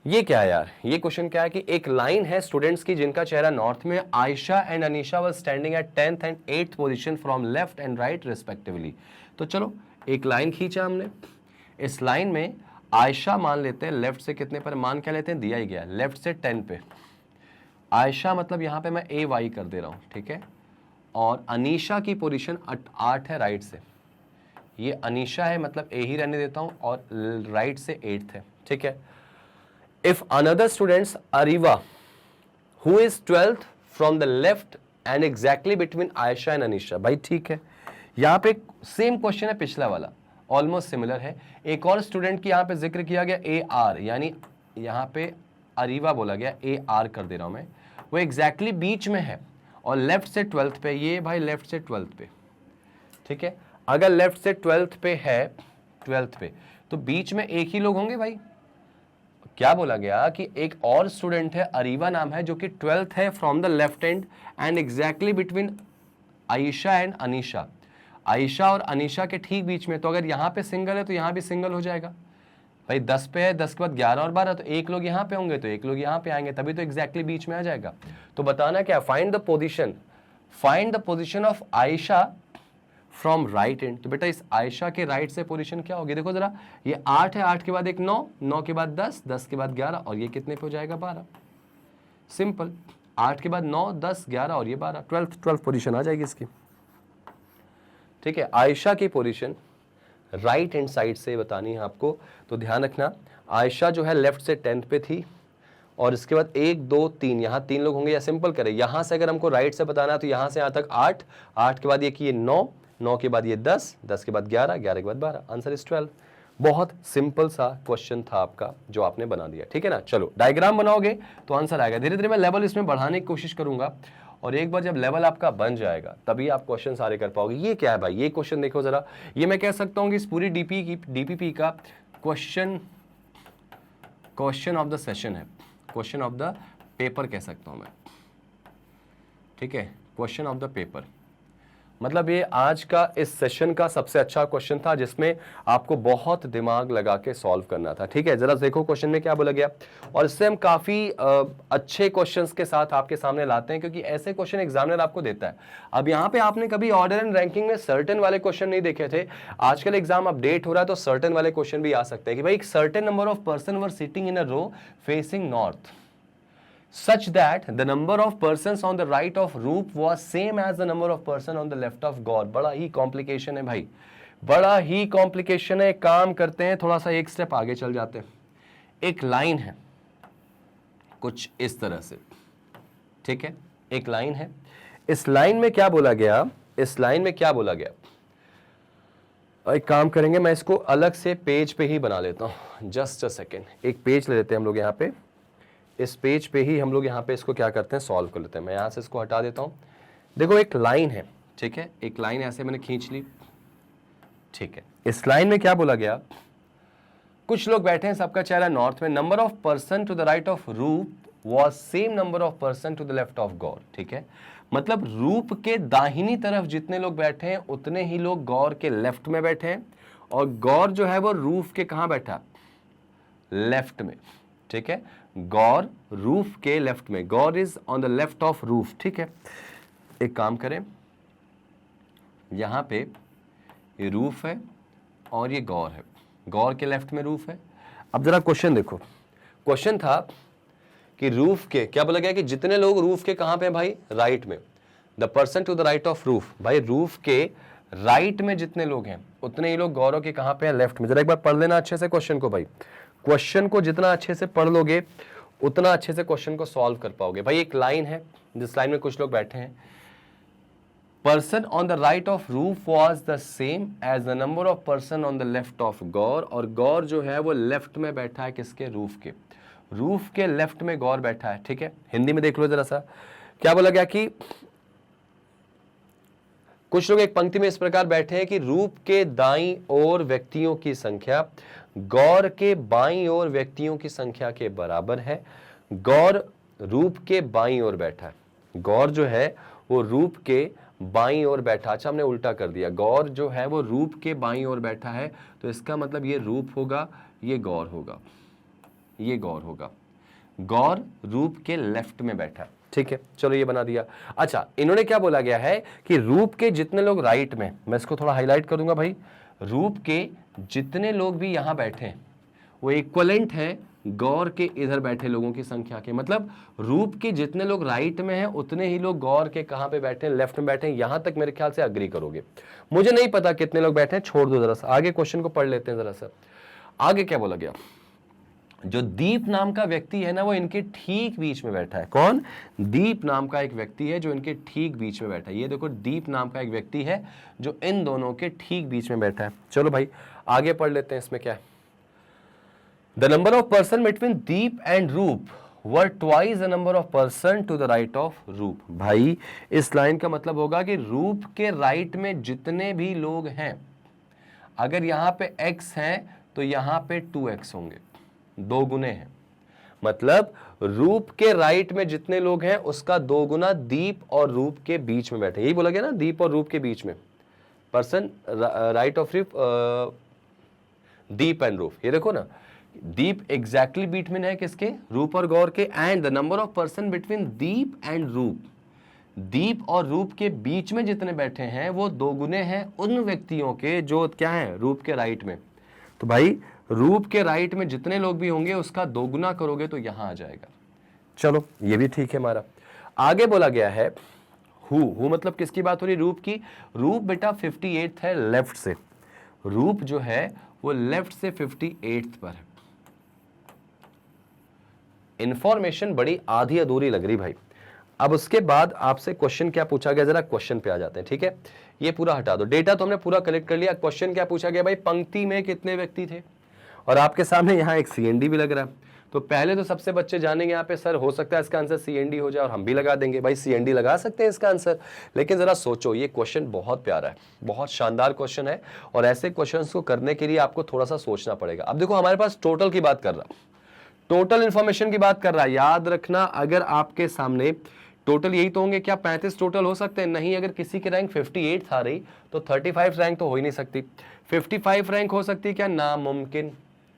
Speaker 1: ये क्या है यार, ये क्वेश्चन क्या है कि एक लाइन है स्टूडेंट्स की जिनका चेहरा नॉर्थ में, Ayesha and Anisha were standing at 10th and 8th position from left and right respectively. तो चलो एक लाइन खींचा हमने, इस लाइन में आयशा मान लेते हैं लेफ्ट से कितने पर, मान क्या लेते हैं, दिया ही गया लेफ्ट से 10 पे। आयशा मतलब यहां पे मैं ए वाई कर दे रहा हूं, ठीक है। और अनीशा की पोजीशन 8 है राइट से, ये अनीशा है मतलब ए ही रहने देता हूं, और राइट से 8th है, ठीक है। If another students Ariva who is 12th from the left and exactly between Aisha and Anisha, भाई ठीक है, यहाँ पे सेम क्वेश्चन है पिछला वाला, ऑलमोस्ट सिमिलर है। एक और स्टूडेंट की यहाँ पे जिक्र किया गया ए आर, यानी यहाँ पे अरीवा बोला गया, ए आर कर दे रहा हूं मैं, वो एग्जैक्टली बीच में है और लेफ्ट से 12th पे, ये भाई लेफ्ट से 12th पे, ठीक है। अगर लेफ्ट से 12th पे है, 12th पे, तो बीच में एक ही लोग होंगे भाई। क्या बोला गया कि एक और स्टूडेंट है, अरीवा नाम है, जो कि 12th है from the left and and exactly between Ayesha and Anisha, Ayesha और अनीशा के ठीक बीच में। तो अगर यहाँ पे सिंगल है तो यहाँ भी सिंगल हो जाएगा भाई। 10 पे है, 10 के बाद 11 और 12, तो एक लोग यहाँ पे होंगे तो एक लोग यहाँ पे आएंगे, तभी तो एग्जैक्टली बीच में आ जाएगा। तो बताना क्या, find the position of Ayesha from right and. तो बेटा इस आयशा के राइट से पोजीशन क्या होगी, देखो जरा, ये 8 है, 8 के बाद एक 9, 9 के बाद 10, 10 के बाद 11, और ये कितने पे हो जाएगा, 12। सिंपल, 8 के बाद 9, 10, 11 और ये 12, 12th पोजीशन आ जाएगी इसकी। ठीक है, आयशा की पोजीशन राइट हैंड साइड से बतानी है आपको, तो ध्यान रखना, आयशा जो है लेफ्ट से 10th पे थी, और इसके बाद 1 2 3, यहाँ 3 लोग होंगे। या सिंपल करें, यहां से अगर हमको राइट से बताना है तो यहां से यहां तक 8, 8 के बाद ये की 9, 9 के बाद ये 10, 10 के बाद 11, 11 के बाद 12, आंसर इज 12। बहुत सिंपल सा क्वेश्चन था आपका जो आपने बना दिया, ठीक है ना। चलो डायग्राम बनाओगे तो आंसर आएगा। धीरे धीरे मैं लेवल इसमें बढ़ाने की कोशिश करूंगा, और एक बार जब लेवल आपका बन जाएगा तभी आप क्वेश्चन सारे कर पाओगे। ये क्या है भाई, ये क्वेश्चन देखो जरा, ये मैं कह सकता हूं कि इस पूरी डीपीपी का क्वेश्चन ऑफ द सेशन है, क्वेश्चन ऑफ द पेपर कह सकता हूं मैं, ठीक है, क्वेश्चन ऑफ द पेपर। मतलब ये आज का इस सेशन का सबसे अच्छा क्वेश्चन था जिसमें आपको बहुत दिमाग लगा के सॉल्व करना था, ठीक है। जरा देखो क्वेश्चन में क्या बोला गया, और इससे हम काफी अच्छे क्वेश्चंस के साथ आपके सामने लाते हैं, क्योंकि ऐसे क्वेश्चन एग्जामिनर आपको देता है। अब यहाँ पे आपने कभी ऑर्डर एंड रैंकिंग में सर्टेन वाले क्वेश्चन नहीं देखे थे, आजकल एग्जाम अपडेट हो रहा है तो सर्टेन वाले क्वेश्चन भी आ सकते हैं कि भाई एक certain number of person were sitting in a row facing north, such that the number of persons on the right of roof was same as the number of person on the left of God। बड़ा ही complication है भाई, बड़ा ही complication है। काम करते हैं, थोड़ा सा एक स्टेप आगे चल जाते हैं। एक लाइन है कुछ इस तरह से, ठीक है, एक लाइन है, इस लाइन में क्या बोला गया, इस लाइन में क्या बोला गया, एक काम करेंगे, मैं इसको अलग से पेज पे ही बना लेता हूं, जस्ट अ सेकेंड। एक पेज ले लेते हैं हम लोग यहाँ पे, इस पेज पे ही हम लोग यहाँ पे इसको क्या करते हैं, सॉल्व कर लेते हैं। मैं यहाँ से इसको हटा देता हूँ। देखो एक लाइन है, ठीक है, एक लाइन ऐसे मैंने खींच ली, ठीक है। इस लाइन में क्या बोला गया, कुछ लोग बैठे हैं, सबका चेहरा नॉर्थ में, number of person to the right of Roop was same number of person to the left of Gaur, ठीक है। मतलब रूप के दाहिनी तरफ जितने लोग बैठे हैं उतने ही लोग गौर के लेफ्ट में बैठे हैं, और गौर जो है वो रूफ के कहाँ बैठा, लेफ्ट में, ठीक है। गौर रूफ के लेफ्ट में, Gaur is on the left of Roop, ठीक है। एक काम करें, यहां पे ये रूफ है और ये गौर है, गौर के लेफ्ट में रूफ है। अब जरा क्वेश्चन देखो, क्वेश्चन था कि रूफ के, क्या बोला गया कि जितने लोग रूफ के कहां पे हैं भाई, राइट में, the person to the right of roof, भाई रूफ के राइट में जितने लोग हैं उतने ही लोग गौरों के कहां पे हैं, लेफ्ट में। जरा एक बार पढ़ लेना अच्छे से क्वेश्चन को भाई, क्वेश्चन को जितना अच्छे से पढ़ लोगे उतना अच्छे से क्वेश्चन को सॉल्व कर पाओगे। भाई एक लाइन है, जिस लाइन में कुछ लोग बैठे हैं, person on the right of Roop was the same as the number of person on the left of Gaur. और गौर जो है वो लेफ्ट में बैठा है किसके? रूफ के। रूफ के लेफ्ट में गौर बैठा है। ठीक है, हिंदी में देख लो जरा सा, क्या बोला गया कि कुछ लोग एक पंक्ति में इस प्रकार बैठे हैं कि रूप के दाईं ओर व्यक्तियों की संख्या गौर के बाईं ओर व्यक्तियों की संख्या के बराबर है। गौर रूप के बाईं ओर बैठा है। गौर जो है वो रूप के बाईं ओर बैठा। अच्छा, हमने उल्टा कर दिया। गौर जो है वो रूप के बाईं ओर बैठा है, तो इसका मतलब ये रूप होगा, ये गौर होगा, ये गौर होगा। गौर रूप के लेफ्ट में बैठा है। ठीक है, चलो ये बना दिया। अच्छा, इन्होंने क्या बोला गया है कि रूप के जितने लोग राइट में, मैं इसको थोड़ा हाईलाइट करूंगा भाई, रूप के जितने लोग भी यहां बैठे हैं वो इक्वलेंट है गौर के इधर बैठे लोगों की संख्या के। मतलब रूप के जितने लोग राइट में हैं उतने ही लोग गौर के कहां पे बैठे हैं? लेफ्ट में बैठे हैं। यहां तक मेरे ख्याल से अग्री करोगे। मुझे नहीं पता कितने लोग बैठे हैं, छोड़ दो जरा सा, आगे क्वेश्चन को पढ़ लेते हैं जरा सा। आगे क्या बोला गया? जो दीप नाम का व्यक्ति है ना, वो इनके ठीक बीच में बैठा है। कौन? दीप नाम का एक व्यक्ति है जो इनके ठीक बीच में बैठा है। ये देखो, दीप नाम का एक व्यक्ति है जो इन दोनों के ठीक बीच में बैठा है। चलो भाई आगे पढ़ लेते हैं, इसमें क्या है? The number of person between Deep and Roop were twice the number of person to the right of Roop. भाई इस लाइन का मतलब होगा कि रूप के राइट में जितने भी लोग हैं, अगर यहां पे x है तो यहां पे 2x होंगे, दो गुने हैं। मतलब रूप के राइट में जितने लोग हैं उसका दो गुना दीप और रूप के बीच में बैठे। यही बोला गया ना, दीप और रूप के बीच में। पर्सन राइट ऑफ रूप, दीप एंड रूप। ये देखो ना, दीप एग्जैक्टली बिटवीन है किसके? रूप और गौर के। And the number of person between Deep and रूप, दीप और रूप के बीच में जितने बैठे हैं वो दो गुने हैं उन व्यक्तियों के जो क्या है? रूप के राइट में। तो भाई रूप के राइट में जितने लोग भी होंगे उसका दो गुना करोगे तो यहां आ जाएगा। चलो ये भी ठीक है हमारा। आगे बोला गया है हु मतलब किसकी बात हो रही? रूप की। रूप बेटा 58 है लेफ्ट से। रूप जो है वो लेफ्ट से 58 पर है। इंफॉर्मेशन बड़ी आधी अधूरी लग रही भाई। अब उसके बाद आपसे क्वेश्चन क्या पूछा गया, जरा क्वेश्चन पे आ जाते हैं। ठीक है, ये पूरा हटा दो, डेटा तो हमने पूरा कलेक्ट कर लिया। क्वेश्चन क्या पूछा गया भाई? पंक्ति में कितने व्यक्ति थे? और आपके सामने यहाँ एक सीएनडी भी लग रहा है। तो पहले तो सबसे बच्चे जानेंगे यहाँ पे, सर हो सकता है इसका आंसर सीएनडी हो जाए, और हम भी लगा देंगे। भाई सीएनडी लगा सकते हैं इसका आंसर, लेकिन जरा सोचो, ये क्वेश्चन बहुत प्यारा है, बहुत शानदार क्वेश्चन है, और ऐसे क्वेश्चन को करने के लिए आपको थोड़ा सा सोचना पड़ेगा। अब देखो, हमारे पास टोटल की बात कर रहा, टोटल इंफॉर्मेशन की बात कर रहा है। याद रखना, अगर आपके सामने टोटल यही तो होंगे क्या? 35 टोटल हो सकते हैं? नहीं, अगर किसी की रैंक 58 आ रही तो 35 रैंक तो हो ही नहीं सकती। 55 रैंक हो सकती है क्या? नामुमकिन।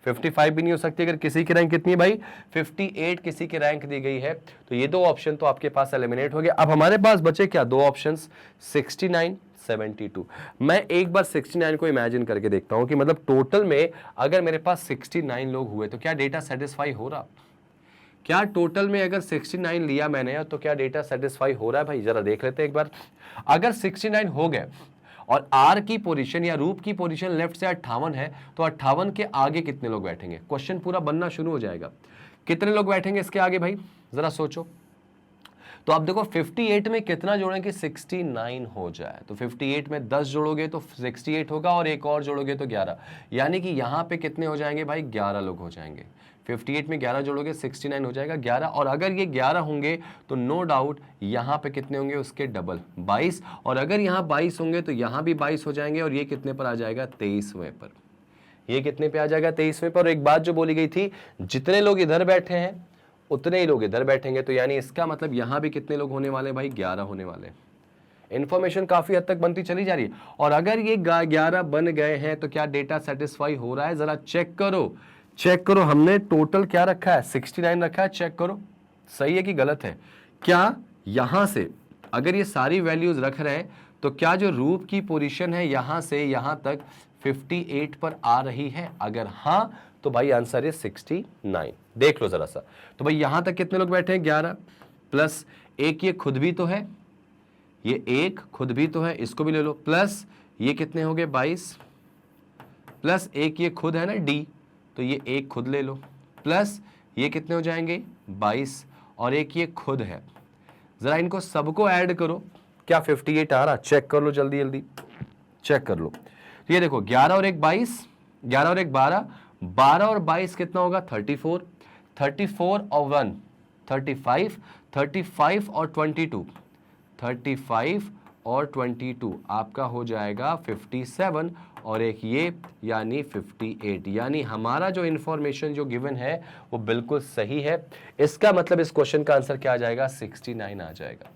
Speaker 1: 55 भी नहीं हो सकती। अगर किसी की रैंक कितनी है भाई? 58 किसी की रैंक दी गई है, तो ये दो ऑप्शन तो आपके पास एलिमिनेट हो गए। अब हमारे पास बचे क्या? दो ऑप्शंस, 69, 72। मैं एक बार 69 को इमेजिन करके देखता हूं कि मतलब टोटल में अगर मेरे पास 69 लोग हुए तो क्या डेटा सेटिस्फाई हो रहा? क्या टोटल में अगर 69 लिया मैंने तो क्या डेटा सेटिस्फाई हो रहा है भाई? जरा देख लेते हैं एक बार। अगर 69 हो गए और आर की पोजीशन या रूप की पोजीशन लेफ्ट से 58 है, तो 58 के आगे कितने लोग बैठेंगे? क्वेश्चन पूरा बनना शुरू हो जाएगा। कितने लोग बैठेंगे इसके आगे भाई? जरा सोचो। तो आप देखो 58 में कितना जोड़ें कि 69 हो जाए। तो 58 में 10 जोड़ोगे तो 68 होगा, और एक और जोड़ोगे तो 11, यानी कि यहां पे कितने हो जाएंगे भाई? 11 लोग हो जाएंगे। 58 में 11 जोड़ोगे 69 हो जाएगा 11, और अगर ये 11 होंगे तो नो डाउट यहाँ पे कितने होंगे? उसके डबल, 22, और अगर यहाँ 22 होंगे तो यहाँ भी 22 हो जाएंगे, और ये कितने पर आ जाएगा? 23वें पर। ये कितने पे आ जाएगा? 23वें पर। और एक बात जो बोली गई थी, जितने लोग इधर बैठे हैं उतने ही लोग इधर बैठेंगे, तो यानी इसका मतलब यहाँ भी कितने लोग होने वाले भाई? 11 होने वाले। इंफॉर्मेशन काफी हद तक बनती चली जा रही है। और अगर ये 11 बन गए हैं तो क्या डेटा सेटिस्फाई हो रहा है? जरा चेक करो, चेक करो। हमने टोटल क्या रखा है? 69 रखा है। चेक करो सही है कि गलत है। क्या यहां से अगर ये सारी वैल्यूज रख रहे हैं तो क्या जो रूप की पोजीशन है यहां से यहां तक 58 पर आ रही है? अगर हां तो भाई आंसर है 69। देख लो जरा सा। तो भाई यहां तक कितने लोग बैठे हैं? 11 प्लस एक, ये खुद भी तो है, ये एक खुद भी तो है, इसको भी ले लो, प्लस ये कितने हो गए? 22, प्लस एक ये खुद है ना डी, तो ये एक खुद ले लो, प्लस ये कितने हो जाएंगे? 22, और एक ये खुद है। जरा इनको सबको ऐड करो, क्या 58 आ रहा? चेक कर लो जल्दी जल्दी, चेक कर लो। तो ये देखो 11 और 1 22, 11 और 1 12, 12 और 22 कितना होगा? 34, 34 और 1 35, 35 और 22, 35 और 22 आपका हो जाएगा 57 और एक ये यानी 58। यानी हमारा जो इंफॉर्मेशन जो गिवन है वो बिल्कुल सही है। इसका मतलब इस क्वेश्चन का आंसर क्या आ जाएगा? 69 आ जाएगा।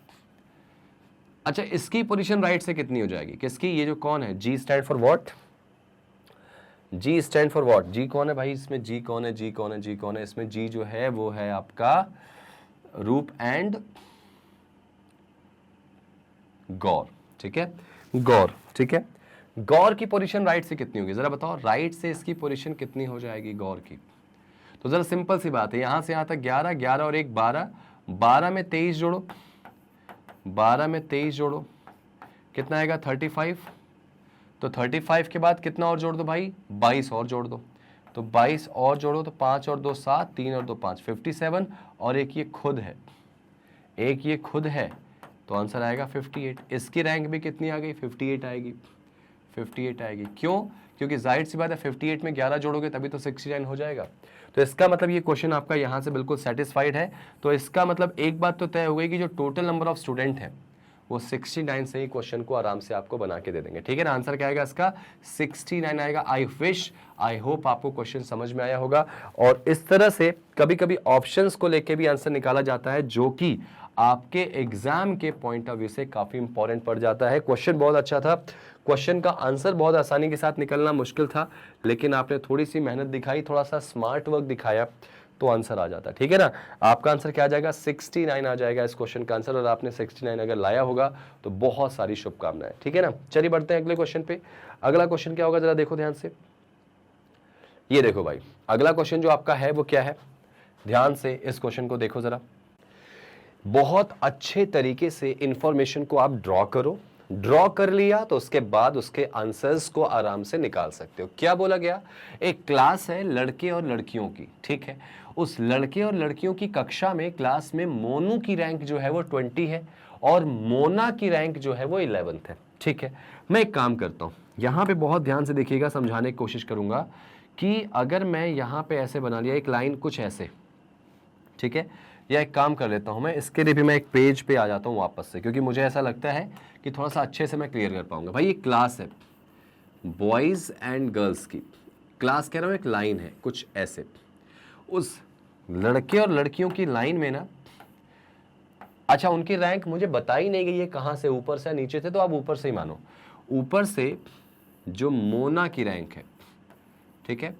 Speaker 1: अच्छा, इसकी पोजीशन राइट से कितनी हो जाएगी? किसकी? ये जो कौन है, G stand for what? G stand for what? G कौन है भाई इसमें? जी कौन है? जी कौन है? जी कौन है इसमें? जी जो है वो है आपका रूप एंड गौर, ठीक है, गौर, ठीक है। गौर की पोजीशन राइट से कितनी होगी जरा बताओ? राइट से इसकी पोजीशन कितनी हो जाएगी गौर की? तो जरा सिंपल सी बात है, यहां से यहां तक 11, 11 और 1 12, 12 में 23 जोड़ो, 12 में 23 जोड़ो, कितना आएगा? 35। तो 35 के बाद कितना और जोड़ दो भाई? 22 और जोड़ दो। तो 22 और जोड़ो तो 5 और 2 7, 3 और 2 5, 57 और एक ये खुद है, एक ये खुद है, तो आंसर आएगा 58। इसकी रैंक भी कितनी आ गई? 58 आएगी, 58 आएगी। क्यों? क्योंकि जाहिर सी बात है 58 में 11 जोड़ोगे तभी तो 69 हो जाएगा। तो इसका मतलब ये क्वेश्चन आपका यहाँ से बिल्कुल सेटिस्फाइड है। तो इसका मतलब एक बात तो तय हो गई कि जो टोटल नंबर ऑफ स्टूडेंट है वो 69 से ही क्वेश्चन को आराम से आपको बना के दे देंगे, ठीक है ना। आंसर क्या आएगा इसका? 69 आएगा। आई विश, आई होप आपको क्वेश्चन समझ में आया होगा। और इस तरह से कभी कभी ऑप्शंस को लेके भी आंसर निकाला जाता है जो कि आपके एग्जाम के पॉइंट ऑफ व्यू से काफी इंपॉर्टेंट पड़ जाता है। क्वेश्चन बहुत अच्छा था, क्वेश्चन का आंसर बहुत आसानी के साथ निकलना मुश्किल था, लेकिन आपने थोड़ी सी मेहनत दिखाई, थोड़ा सा स्मार्ट वर्क दिखाया तो आंसर आ जाता है, ठीक है ना। आपका आंसर क्या आ जाएगा? 69 आ जाएगा इस क्वेश्चन का आंसर। और आपने 69 अगर लाया होगा तो बहुत सारी शुभकामनाएं, ठीक है ना। चलिए बढ़ते हैं अगले क्वेश्चन पे। अगला क्वेश्चन क्या होगा जरा देखो ध्यान से। ये देखो भाई, अगला क्वेश्चन जो आपका है वो क्या है? ध्यान से इस क्वेश्चन को देखो जरा। बहुत अच्छे तरीके से इंफॉर्मेशन को आप ड्रॉ करो, ड्रॉ कर लिया तो उसके बाद उसके आंसर्स को आराम से निकाल सकते हो। क्या बोला गया? एक क्लास है लड़के और लड़कियों की, ठीक है। उस लड़के और लड़कियों की कक्षा में क्लास में मोनू की रैंक जो है वो 20 है और मोना की रैंक जो है वो 11th है, ठीक है। मैं एक काम करता हूं, यहां पे बहुत ध्यान से देखिएगा, समझाने की कोशिश करूंगा कि अगर मैं यहां पे ऐसे बना लिया एक लाइन कुछ ऐसे, ठीक है, या एक काम कर लेता हूं मैं, इसके लिए भी मैं एक पेज पे आ जाता हूं वापस से, क्योंकि मुझे ऐसा लगता है कि थोड़ा सा अच्छे से मैं क्लियर कर पाऊंगा। भाई ये क्लास है बॉयज एंड गर्ल्स की, क्लास कह रहा हूं एक लाइन है कुछ ऐसे। उस लड़के और लड़कियों की लाइन में ना, अच्छा उनकी रैंक मुझे बता ही नहीं गई है कहां से, ऊपर से नीचे थे, तो आप ऊपर से ही मानो। ऊपर से जो मोना की रैंक है, ठीक है,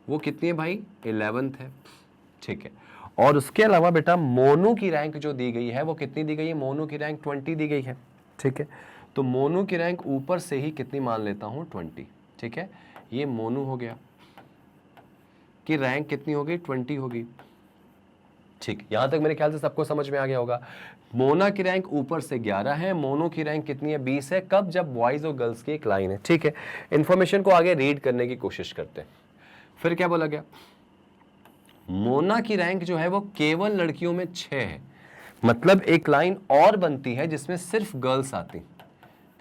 Speaker 1: वो कितनी है भाई? 11th है, ठीक है। और उसके अलावा बेटा मोनू की रैंक जो दी गई है वो कितनी दी गई है? मोनू की रैंक 20 दी गई है, ठीक है। तो मोनू की रैंक ऊपर से ही कितनी मान लेता हूं? 20, ठीक है। ये मोनू हो गया कि रैंक कितनी हो गई? 20 होगी, ठीक। यहां तक मेरे ख्याल से सबको समझ में आ गया होगा। मोना की रैंक ऊपर से 11 है, मोनू की रैंक कितनी है? 20 है। कब? जब बॉयज और गर्ल्स की एक लाइन है, ठीक है। इंफॉर्मेशन को आगे रीड करने की कोशिश करते हैं। फिर क्या बोला गया? मोना की रैंक जो है वो केवल लड़कियों में 6 है, मतलब एक लाइन और बनती है जिसमें सिर्फ गर्ल्स आती,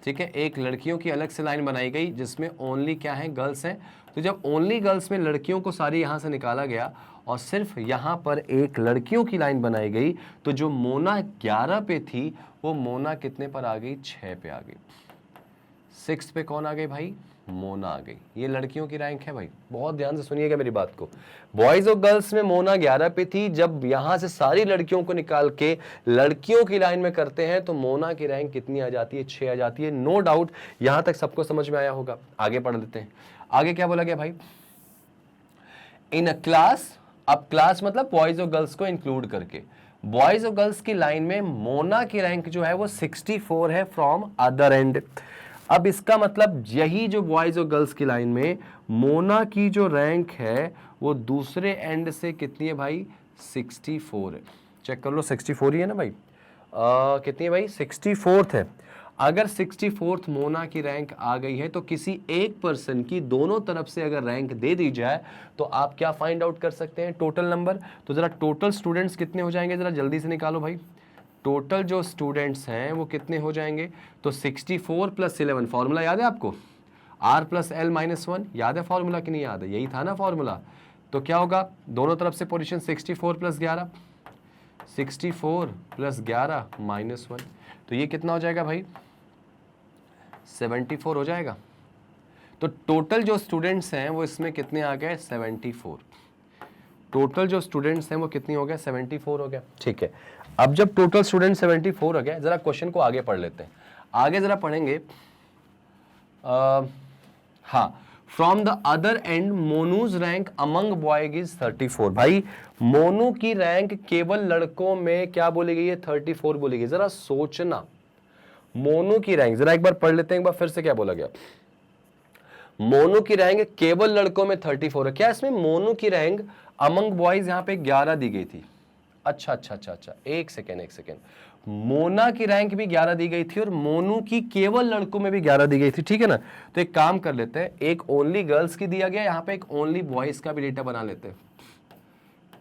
Speaker 1: ठीक है। एक लड़कियों की अलग से लाइन बनाई गई जिसमें ओनली क्या है? गर्ल्स हैं। तो जब ओनली गर्ल्स में लड़कियों को सारी यहां से निकाला गया और सिर्फ यहां पर एक लड़कियों की लाइन बनाई गई, तो जो मोना 11 पे थी वो मोना कितने पर आ गई? 6 पे आ गई। 6 पे कौन आ गई भाई? मोना आ गई। ये लड़कियों की रैंक है भाई, बहुत ध्यान से सुनिएगा मेरी बात को। बॉयज और गर्ल्स में मोना 11 पे थी, जब यहां से सारी लड़कियों को निकाल के लड़कियों की लाइन में करते हैं तो मोना की रैंक कितनी आ जाती है? 6 आ जाती है। नो डाउट यहां तक सबको समझ में आया होगा। आगे पढ़ लेते हैं। आगे क्या बोला गया भाई? इन अ क्लास, अब क्लास मतलब बॉयज और गर्ल्स को इंक्लूड करके, बॉयज और गर्ल्स की लाइन में मोना की रैंक जो है वो 64 है फ्रॉम अदर एंड। अब इसका मतलब यही जो बॉयज और गर्ल्स की लाइन में मोना की जो रैंक है वो दूसरे एंड से कितनी है भाई? 64 है। चेक कर लो, 64 ही है ना भाई? कितनी है भाई? 64th है। अगर 64th मोना की रैंक आ गई है तो किसी एक पर्सन की दोनों तरफ से अगर रैंक दे दी जाए तो आप क्या फाइंड आउट कर सकते हैं? Total number. तो जरा टोटल स्टूडेंट्स कितने हो जाएंगे? जरा जल्दी से निकालो भाई। टोटल जो स्टूडेंट्स हैं वो कितने हो जाएंगे, तो 64 प्लस 11, फॉर्मूला याद है आपको, R प्लस L माइनस 1, याद है फॉर्मूला कि नहीं याद है, यही था ना फॉर्मूला। तो क्या होगा, दोनों तरफ से पोजीशन 64 प्लस 11, 64 प्लस 11 माइनस 1, तो ये कितना हो जाएगा भाई, 74 हो जाएगा। तो टोटल जो स्टूडेंट्स हैं वो इसमें कितने आ गए, 74। टोटल जो स्टूडेंट्स हैं वो कितनी हो गए, 74 हो गया। ठीक है, अब जब टोटल स्टूडेंट 74 हो गए, जरा क्वेश्चन को आगे पढ़ लेते हैं। आगे जरा पढ़ेंगे, हाँ, from the other end Monu's rank among boys is 34। भाई मोनू की रैंक केवल लड़कों में क्या बोली गई है, 34 बोली गई। जरा सोचना, मोनू की रैंक जरा एक बार पढ़ लेते हैं, एक बार फिर से क्या बोला गया, मोनू की रैंक केवल लड़कों में 34 है। क्या इसमें मोनू की रैंक अमंग बॉयज यहां पे 11 दी गई थी? अच्छा, एक सेकेंड, मोना की रैंक भी 11 दी गई थी और मोनू की केवल लड़कों में भी 11 दी गई थी, ठीक है ना। तो एक काम कर लेते हैं, एक ओनली गर्ल्स की दिया गया, यहां पे एक ओनली बॉयज का भी डेटा बना लेते हैं,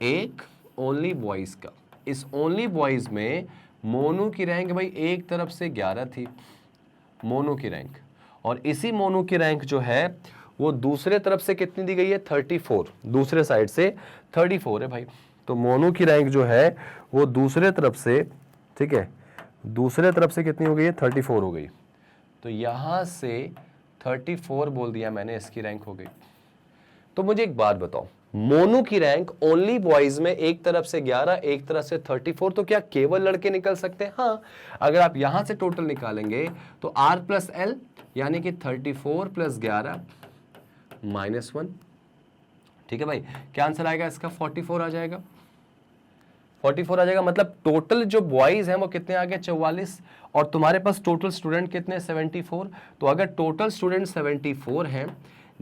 Speaker 1: एक ओनली बॉयज का। इस ओनली बॉयज में मोनू की रैंक भाई एक तरफ से 11 थी, मोनू की रैंक, और इसी मोनू की रैंक जो है वो दूसरे तरफ से कितनी दी गई है, 34, दूसरे साइड से 34 है भाई। तो मोनू की रैंक जो है वो दूसरे तरफ से, ठीक है, दूसरे तरफ से कितनी हो गई है, 34 हो गई। तो यहां से 34 बोल दिया मैंने, इसकी रैंक हो गई। तो मुझे एक बात बताओ, मोनू की रैंक ओनली बॉयज में एक तरफ से 11, एक तरफ से 34, तो क्या केवल लड़के निकल सकते हैं? हाँ, अगर आप यहां से टोटल निकालेंगे तो R प्लस L यानी कि 34 प्लस 11 माइनस 1, ठीक है भाई। क्या आंसर आएगा इसका, 44 आ जाएगा, 44 आ जाएगा। मतलब टोटल जो बॉयज हैं वो कितने आ गए, 44, और तुम्हारे पास टोटल स्टूडेंट कितने, 74। तो अगर टोटल स्टूडेंट 74 हैं,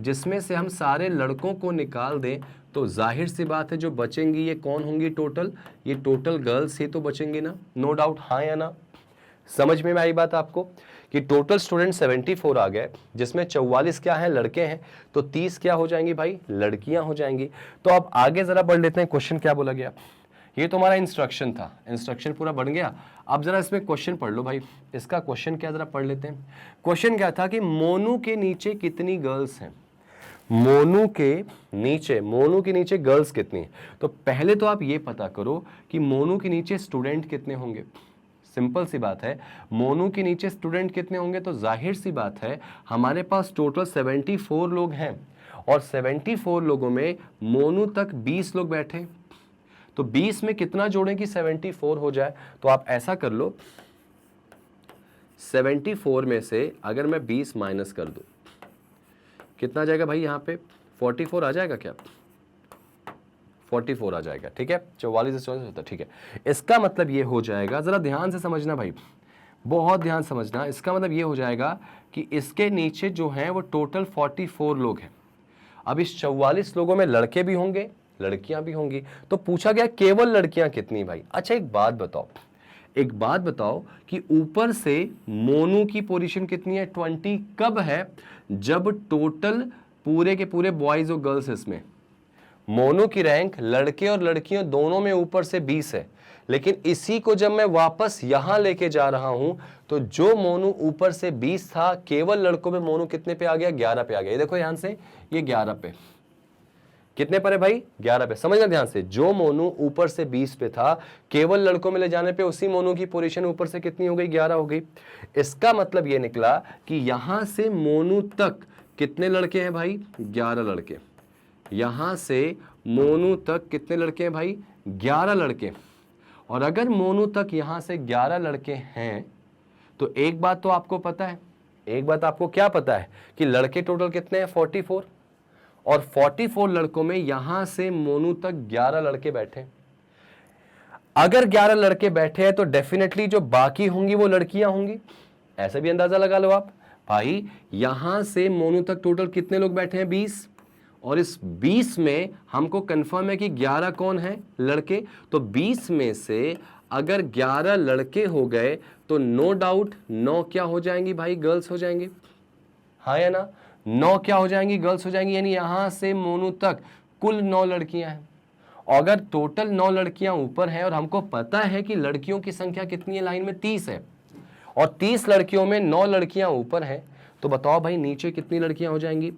Speaker 1: जिसमें से हम सारे लड़कों को निकाल दें, तो जाहिर सी बात है जो बचेंगी ये कौन होंगी, टोटल, ये टोटल गर्ल्स ही तो बचेंगी ना, नो डाउट, हाँ या ना। समझ में आई बात आपको कि टोटल स्टूडेंट 74 आ गए, जिसमें 44 क्या है, लड़के हैं, तो 30 क्या हो जाएंगी भाई, लड़कियां हो जाएंगी। तो अब आगे जरा बढ़ लेते हैं, क्वेश्चन क्या बोला गया। ये तो हमारा इंस्ट्रक्शन था, इंस्ट्रक्शन पूरा बन गया। अब जरा इसमें क्वेश्चन पढ़ लो भाई, इसका क्वेश्चन क्या जरा पढ़ लेते हैं। क्वेश्चन क्या था कि मोनू के नीचे कितनी गर्ल्स हैं, मोनू के नीचे गर्ल्स कितनी है। तो पहले तो आप ये पता करो कि मोनू के नीचे स्टूडेंट कितने होंगे। सिंपल सी बात है, मोनू के नीचे स्टूडेंट कितने होंगे, तो जाहिर सी बात है हमारे पास टोटल 74 लोग हैं, और 74 लोगों में मोनू तक 20 लोग बैठे, तो 20 में कितना जोड़ें कि 74 हो जाए। तो आप ऐसा कर लो, 74 में से अगर मैं 20 माइनस कर दूं, कितना आ जाएगा भाई, यहां पे 44 आ जाएगा क्या, 44 आ जाएगा, ठीक है, 44 से 44 होता है, ठीक है। इसका मतलब ये हो जाएगा, जरा ध्यान से समझना भाई, बहुत ध्यान समझना, इसका मतलब ये हो जाएगा कि इसके नीचे जो हैं वो टोटल 44 लोग हैं। अब इस 44 लोगों में लड़के भी होंगे, लड़कियां भी होंगी, तो पूछा गया केवल लड़कियां कितनी भाई। अच्छा एक बात बताओ कि ऊपर से मोनू की पोजीशन कितनी है, 20, कब है, जब टोटल पूरे के पूरे बॉयज और गर्ल्स इसमें, मोनू की रैंक लड़के और लड़कियों दोनों में ऊपर से 20 है, लेकिन इसी को जब मैं वापस यहां लेके जा रहा हूं, तो जो मोनू ऊपर से 20 था, केवल लड़कों में मोनू कितने पे आ गया, 11 पे आ गया। ये देखो ध्यान से, ये 11 पे, कितने पर है भाई, 11 पे। समझना ध्यान से, जो मोनू ऊपर से 20 पे था, केवल लड़कों में ले जाने पे उसी मोनू की पोजीशन ऊपर से कितनी हो गई, 11 हो गई। इसका मतलब ये निकला कि यहां से मोनू तक कितने लड़के हैं भाई, 11 लड़के। यहां से मोनू तक कितने लड़के हैं भाई, 11 लड़के। और अगर मोनू तक यहां से 11 लड़के हैं, तो एक बात तो आपको पता है, एक बात आपको क्या पता है कि लड़के टोटल कितने हैं, 44, और 44 लड़कों में यहां से मोनू तक 11 लड़के बैठे। अगर 11 लड़के बैठे हैं तो डेफिनेटली जो बाकी होंगी वो लड़कियां होंगी, ऐसे भी अंदाजा लगा लो आप भाई। यहां से मोनू तक टोटल कितने लोग बैठे हैं, 20, और इस 20 में हमको कंफर्म है कि 11 कौन है, लड़के। तो 20 में से अगर 11 लड़के हो गए तो नो डाउट 9 क्या हो जाएंगी भाई, गर्ल्स हो जाएंगी, हाँ या ना, 9 क्या हो जाएंगी, गर्ल्स हो जाएंगी। यानी यहां से मोनू तक कुल 9 लड़कियां हैं। अगर टोटल 9 लड़कियां ऊपर हैं और हमको पता है कि लड़कियों की संख्या कितनी है लाइन में 30 है और 30 लड़कियों में 9 लड़कियां ऊपर हैं, तो बताओ भाई नीचे कितनी लड़कियां हो जाएंगी।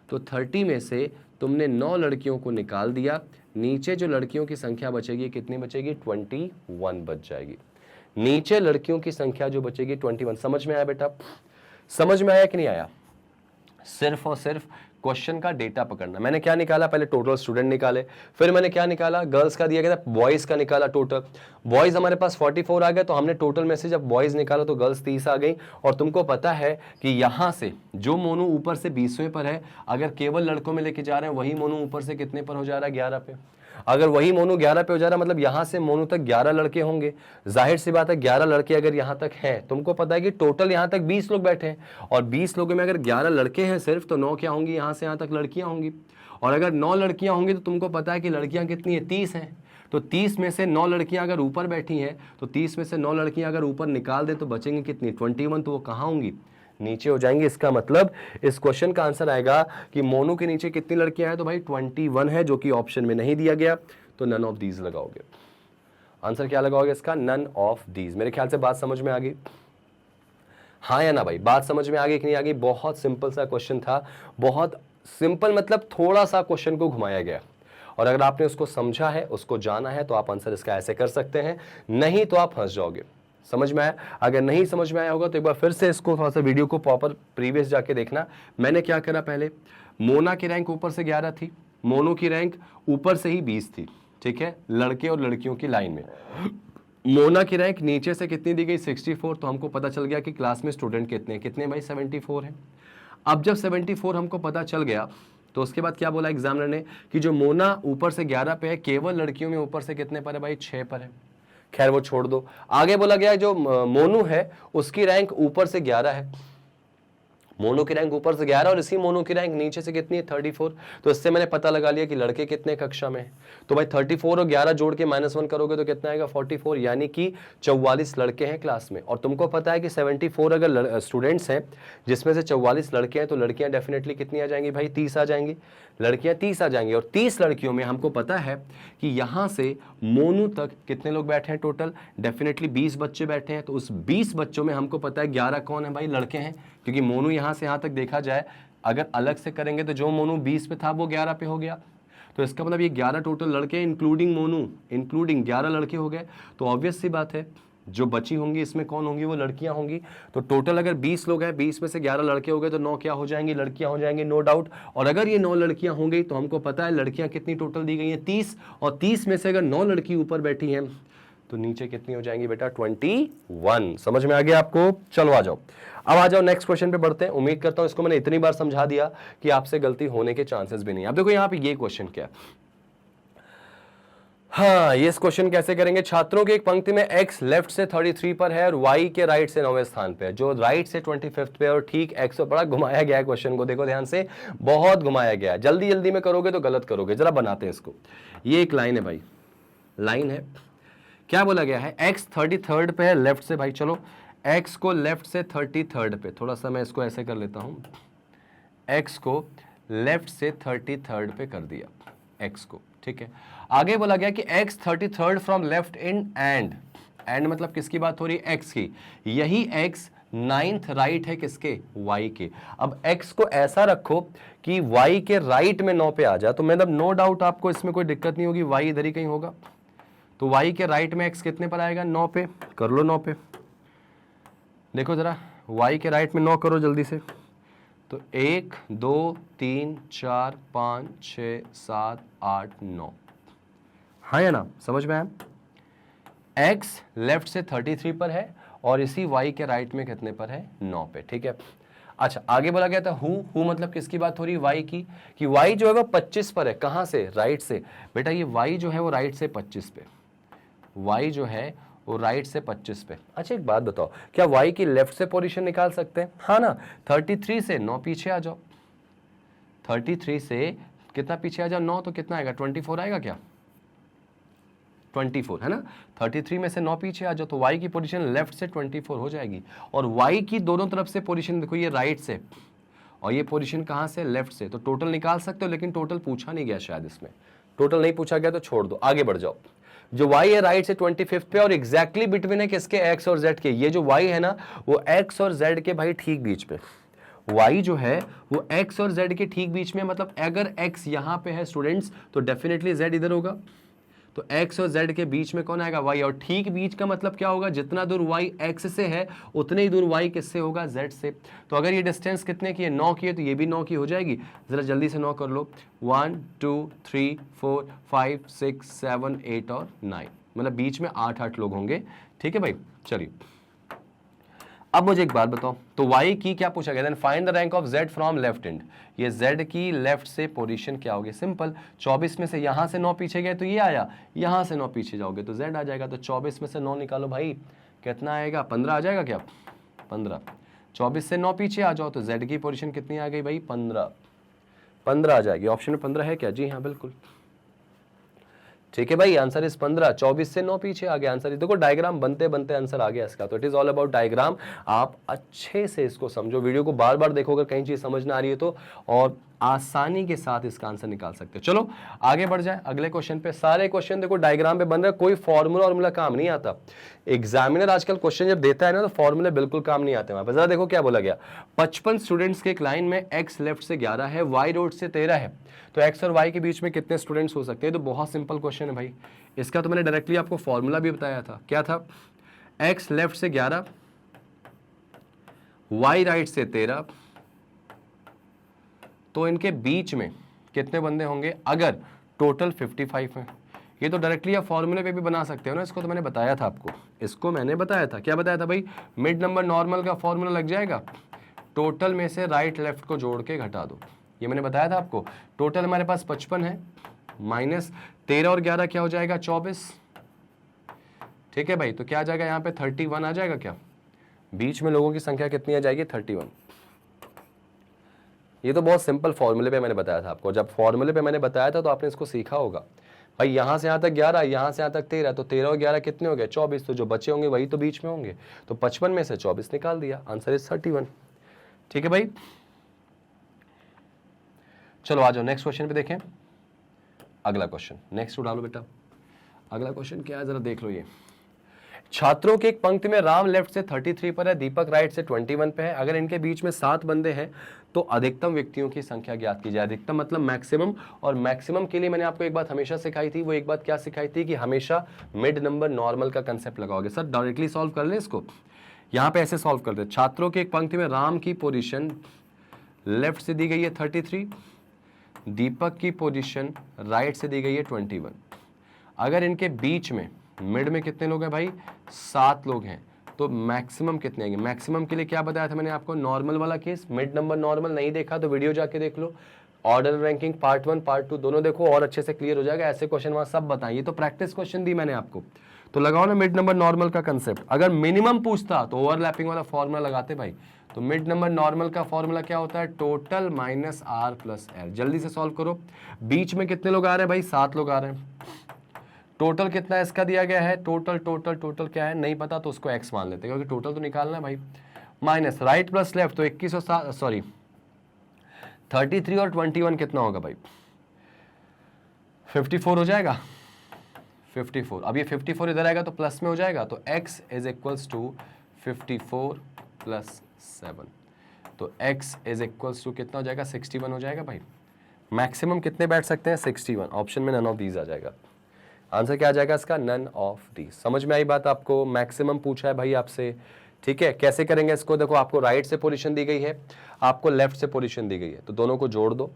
Speaker 1: तो 30 में से तुमने 9 लड़कियों को निकाल दिया, नीचे जो लड़कियों की संख्या बचेगी कितनी बचेगी, 21 बच जाएगी। नीचे लड़कियों की संख्या जो बचेगी 21। समझ में आया बेटा, समझ में आया कि नहीं आया। सिर्फ और सिर्फ क्वेश्चन का डेटा पकड़ना। मैंने क्या निकाला, पहले टोटल स्टूडेंट निकाले, फिर मैंने क्या निकाला, गर्ल्स का दिया गया था, बॉयज का निकाला टोटल। बॉयज हमारे पास 44 आ गए, तो हमने टोटल में से जब बॉयज निकाला तो गर्ल्स 30 आ गई। और तुमको पता है कि यहां से जो मोनू ऊपर से 20वें पर है, अगर केवल लड़कों में लेके जा रहे हैं, वही मोनू ऊपर से कितने पर हो जा रहा है, 11 पे। अगर वही मोनू 11 पे हो जा रहा है, मतलब यहां से मोनू तक 11 लड़के होंगे। जाहिर सी बात है 11 लड़के अगर यहां तक हैं, तुमको पता है कि टोटल यहां तक 20 लोग बैठे हैं, और 20 लोगों में अगर 11 लड़के हैं सिर्फ, तो 9 क्या होंगी, यहां से यहां तक लड़कियां होंगी। और अगर 9 लड़कियां होंगी तो तुमको पता है कि लड़कियां कितनी है, 30 हैं। तो 30 में से 9 लड़कियां अगर ऊपर बैठी हैं, तो 30 में से 9 लड़कियां अगर ऊपर निकाल दे तो बचेंगे कितनी, 21। तो वो कहां होंगी, नीचे हो जाएंगे। इसका मतलब इस क्वेश्चन का आंसर आएगा कि मोनू के नीचे कितनी लड़कियां हैं, तो भाई 21 है, जो कि ऑप्शन में नहीं दिया गया। तो नन ऑफ दीज लगाओगे। आंसर क्या लगाओगे इसका, नन ऑफ दीज। मेरे ख्याल से बात समझ में आ गई, हाँ या ना भाई, बात समझ में आ गई कि नहीं आ गई। बहुत सिंपल सा क्वेश्चन था, बहुत सिंपल, मतलब थोड़ा सा क्वेश्चन को घुमाया गया, और अगर आपने उसको समझा है, उसको जाना है, तो आप आंसर इसका ऐसे कर सकते हैं, नहीं तो आप फंस जाओगे। समझ में आया। अगर नहीं समझ में आया होगा तो एक बार फिर से इसको थोड़ा सा वीडियो को प्रॉपर प्रीवियस जाके देखना। मैंने क्या करा, पहले मोना की रैंक ऊपर से 11 थी, मोनू की रैंक ऊपर से ही 20 थी, ठीक है, लड़के और लड़कियों की लाइन में। मोना की रैंक नीचे से कितनी दी गई, 64। तो हमको पता चल गया कि क्लास में स्टूडेंट कितने भाई, 74 है। अब जब 74 हमको पता चल गया, तो उसके बाद क्या बोला एग्जामिनर ने कि जो मोना ऊपर से 11 पे है, केवल लड़कियों में ऊपर से कितने पर है भाई, 6 पर है। खैर वो छोड़ दो, आगे बोला गया जो मोनू है उसकी रैंक ऊपर से 11 है, मोनू की रैंक ऊपर से 11 और इसी मोनू की रैंक नीचे से कितनी है, 34। तो इससे मैंने पता लगा लिया कि लड़के कितने कक्षा में हैं। तो भाई 34 और 11 जोड़ के -1 करोगे तो कितना आएगा, 44, यानी कि 44 लड़के हैं क्लास में। और तुमको पता है कि 74 अगर स्टूडेंट्स हैं जिसमें से 44 लड़के हैं, तो लड़कियां डेफिनेटली कितनी आ जाएंगी भाई, 30 आ जाएंगी, लड़कियां 30 आ जाएंगी। और 30 लड़कियों में हमको पता है कि यहां से मोनू तक कितने लोग बैठे हैं टोटल, डेफिनेटली 20 बच्चे बैठे हैं। तो उस 20 बच्चों में हमको पता है 11 कौन है भाई, लड़के हैं, क्योंकि मोनू यहां से यहां तक देखा जाए अगर अलग से करेंगे तो जो मोनू 20 पे था वो 11 पे हो गया। तो इसका मतलब ये 11 टोटल लड़के इंक्लूडिंग मोनू, इंक्लूडिंग 11 लड़के हो गए। तो ऑब्वियस सी बात है जो बची होंगी इसमें कौन होंगी, वो लड़कियां होंगी। तो टोटल अगर 20 लोग हैं, 20 में से 11 लड़के हो गए, तो 9 क्या हो जाएंगी, लड़कियां हो जाएंगी, नो डाउट। और अगर ये 9 लड़कियां होंगी तो हमको पता है लड़कियां कितनी टोटल दी गई हैं, 30। और 30 में से अगर 9 लड़की ऊपर बैठी हैं तो नीचे कितनी हो जाएंगी बेटा, 21। समझ में आ गया आपको। चलो आ जाओ, अब आ जाओ नेक्स्ट क्वेश्चन पे बढ़ते हैं। उम्मीद करता हूं इसको मैंने इतनी बार समझा दिया कि आपसे गलती होने के चांसेस भी नहीं। अब देखो यहाँ पे ये क्वेश्चन क्या है, हाँ ये क्वेश्चन कैसे करेंगे, छात्रों की एक पंक्ति में x लेफ्ट से 33 पर है और y के राइट से 9वें स्थान पे है, जो राइट से 25 पे है और ठीक x पर। बड़ा घुमाया गया है क्वेश्चन को, देखो ध्यान से, बहुत घुमाया गया है। जल्दी जल्दी में करोगे तो गलत करोगे। जरा बनाते हैं इसको। ये एक लाइन है भाई, लाइन है, क्या बोला गया है, x 33 पे है लेफ्ट से। भाई चलो x को लेफ्ट से 33 पे, थोड़ा सा मैं इसको ऐसे कर लेता हूं, x को लेफ्ट से 33 पे कर दिया x को, ठीक है। आगे बोला गया कि x 33 from left in and मतलब किसकी बात हो रही है, x की। यही x 9th राइट है किसके, y के। अब x को ऐसा रखो कि y के राइट में 9 पे आ जाए, तो मतलब नो डाउट आपको इसमें कोई दिक्कत नहीं होगी, y इधर ही कहीं होगा। तो y के राइट में x कितने पर आएगा, 9 पे। कर लो 9 पे, देखो जरा y के राइट में 9 करो जल्दी से। तो 1 2 3 4 5 6 7 8 9, हाँ या ना, समझ में आया। x लेफ्ट से 33 पर है और इसी y के राइट में कितने पर है, 9 पे, ठीक है। अच्छा आगे बोला गया था हु मतलब किसकी बात हो रही है, y की, कि y जो है वो 25 पर है, कहां से, राइट से। बेटा ये y जो है वो राइट से 25 पे, y जो है वो राइट से 25 पे। अच्छा एक बात बताओ, क्या y की लेफ्ट से पोजीशन निकाल सकते हैं, हाँ ना। 33 से 9 पीछे आ जाओ, 33 से कितना पीछे आ जाओ, 9, तो कितना आएगा, 24 आएगा क्या, 24 है ना। 33 में से 9 पीछे आ जाओ तो y की पोजीशन लेफ्ट से 24 हो जाएगी। और y की दोनों तरफ से पोजीशन देखो, ये राइट से और ये पोजीशन कहां से, लेफ्ट से। तो टोटल निकाल सकते हो, लेकिन टोटल पूछा नहीं गया शायद इसमें, टोटल नहीं पूछा गया तो छोड़ दो, आगे बढ़ जाओ। जो y है राइट से 25th पे और एग्जैक्टली बिटवीन है किसके, x और z के। ये जो y है ना वो x और z के भाई ठीक बीच में, y जो है वो x और z के ठीक बीच में, मतलब अगर x यहां पे है स्टूडेंट्स तो डेफिनेटली z इधर होगा, तो x और z के बीच में कौन आएगा, y। और ठीक बीच का मतलब क्या होगा, जितना दूर y x से है उतने ही दूर y किससे होगा, z से। तो अगर ये डिस्टेंस कितने की है, 9 की है, तो ये भी 9 की हो जाएगी। जरा जल्दी से 9 कर लो, 1 2 3 4 5 6 7 8 और 9, मतलब बीच में 8 लोग होंगे। ठीक है भाई, चलिए अब मुझे एक बात बताओ, तो y की क्या पूछा गया, then find the rank of z from left end. ये z की लेफ्ट से पोजीशन क्या होगी, सिंपल, 24 में से यहां से 9 पीछे गए तो ये आया, यहां से 9 पीछे जाओगे तो z आ जाएगा। तो 24 में से 9 निकालो भाई, कितना आएगा, 15 आ जाएगा क्या, 15। 24 से 9 पीछे आ जाओ तो z की पोजीशन कितनी आ गई भाई, 15 आ जाएगी। ऑप्शन में 15 है क्या, जी हाँ बिल्कुल, ठीक है भाई, आंसर इज 15। 24 से 9 पीछे आ गया आंसर। देखो डायग्राम बनते बनते आंसर आ गया इसका। तो it is all about diagram. आप अच्छे से इसको समझो, वीडियो को बार बार देखो अगर कहीं चीज समझ ना आ रही है तो, और आसानी के साथ इसका आंसर निकाल सकते हो। चलो आगे बढ़ जाए अगले क्वेश्चन पे। सारे क्वेश्चन देखो डायग्राम पे बन रहे, कोई फॉर्मूला काम नहीं आता। एग्जामिनर आजकल क्वेश्चन जब देता है ना तो फॉर्मूले बिल्कुल काम नहीं आते वहां पर। जरा देखो क्या बोला गया, 55 स्टूडेंट्स के एक लाइन में x लेफ्ट से 11 है, y रोड से 13 है, तो x और y के बीच में कितने स्टूडेंट्स हो सकते हैं। तो बहुत सिंपल क्वेश्चन है भाई, इसका तो मैंने डायरेक्टली आपको फॉर्मूला भी बताया था। क्या था, x लेफ्ट से 11, y राइट से 13, तो इनके बीच में कितने बंदे होंगे अगर टोटल 55 है। ये तो डायरेक्टली आप फॉर्मूले पे भी बना सकते हो ना, इसको तो मैंने बताया था आपको, इसको मैंने बताया था। क्या बताया था भाई, मिड नंबर नॉर्मल का फॉर्मूला लग जाएगा, टोटल में से राइट लेफ्ट को जोड़ के घटा दो। ये मैंने बताया था आपको। टोटल हमारे पास 55 है, माइनस 13 और 11 क्या हो जाएगा, 24। ठीक है भाई, तो क्या आ जाएगा यहाँ पे 31 आ जाएगा क्या, बीच में लोगों की संख्या कितनी आ जाएगी, 31। ये तो बहुत सिंपल फॉर्मूले पे मैंने बताया था आपको। जब फॉर्मूले पे मैंने बताया था तो आपने इसको सीखा होगा भाई। यहां से यहां तक 11, यहां से यहां तक 13, तो 13 और 11 कितने हो गए, 24। तो जो बचे होंगे वही तो बीच में होंगे, तो 55 में से 24 निकाल दिया, आंसर इज 31। ठीक है भाई, चलो आ जाओ नेक्स्ट क्वेश्चन पे देखें। अगला क्वेश्चन नेक्स्ट डालो बेटा। अगला क्वेश्चन क्या है जरा देख लो। ये छात्रों की एक पंक्ति में राम लेफ्ट से 33 पर है, दीपक राइट से 21 पे है। अगर इनके बीच में 7 बंदे हैं तो अधिकतम व्यक्तियों की संख्या ज्ञात की जाए। अधिकतम मतलब मैक्सिमम, और मैक्सिमम के लिए मैंने आपको एक बात हमेशा सिखाई थी। वो एक बात क्या सिखाई थी कि हमेशा मिड नंबर नॉर्मल का कंसेप्ट लगाओगे। सर डायरेक्टली सॉल्व कर ले इसको, यहां पे ऐसे सॉल्व कर दे। छात्रों की एक पंक्ति में राम की पोजीशन लेफ्ट से दी गई है 33, दीपक की पोजीशन राइट से दी गई है 21। अगर इनके बीच में मिड में कितने लोग हैं भाई, 7 लोग हैं, तो मैक्सिमम कितने आएंगे। मैक्सिमम के लिए क्या बताया था मैंने आपको, नॉर्मल वाला केस। मिड नंबर नॉर्मल नहीं देखा तो वीडियो जाके देख लो, ऑर्डर रैंकिंग पार्ट 1 पार्ट 2 दोनों देखो, और अच्छे से क्लियर हो जाएगा। ऐसे क्वेश्चन वहां सब बताइए, तो प्रैक्टिस क्वेश्चन दी मैंने आपको। तो लगाओ ना मिड नंबर नॉर्मल का कंसेप्ट। अगर मिनिमम पूछता तो ओवरलैपिंग वाला फॉर्मूला लगाते भाई। तो मिड नंबर नॉर्मल का फॉर्मूला क्या होता है, total minus R plus L. जल्दी से सॉल्व करो। बीच में कितने लोग आ रहे हैं भाई, 7 लोग आ रहे हैं। टोटल कितना इसका दिया गया है, टोटल क्या है नहीं पता, तो उसको x मान लेते हैं क्योंकि टोटल तो निकालना है भाई। माइनस राइट प्लस लेफ्ट, तो 21 और 33 और 21 कितना होगा भाई, 54 हो जाएगा। 54, अब ये 54 इधर आएगा तो प्लस में हो जाएगा, तो x is equals to 54 plus 7, तो x इज इक्वल्स टू कितना हो जाएगा, 61 हो जाएगा भाई। मैक्सिमम कितने बैठ सकते हैं, 61। ऑप्शन में नन ऑफ दीज आ जाएगा। आंसर क्या आ जाएगा इसका, नन ऑफ दीज। समझ में आई बात आपको। मैक्सिमम पूछा है भाई आपसे, ठीक है। कैसे करेंगे इसको, देखो आपको राइट से पोजीशन दी गई है, आपको लेफ्ट से पोजीशन दी गई है, तो दोनों को जोड़ दो।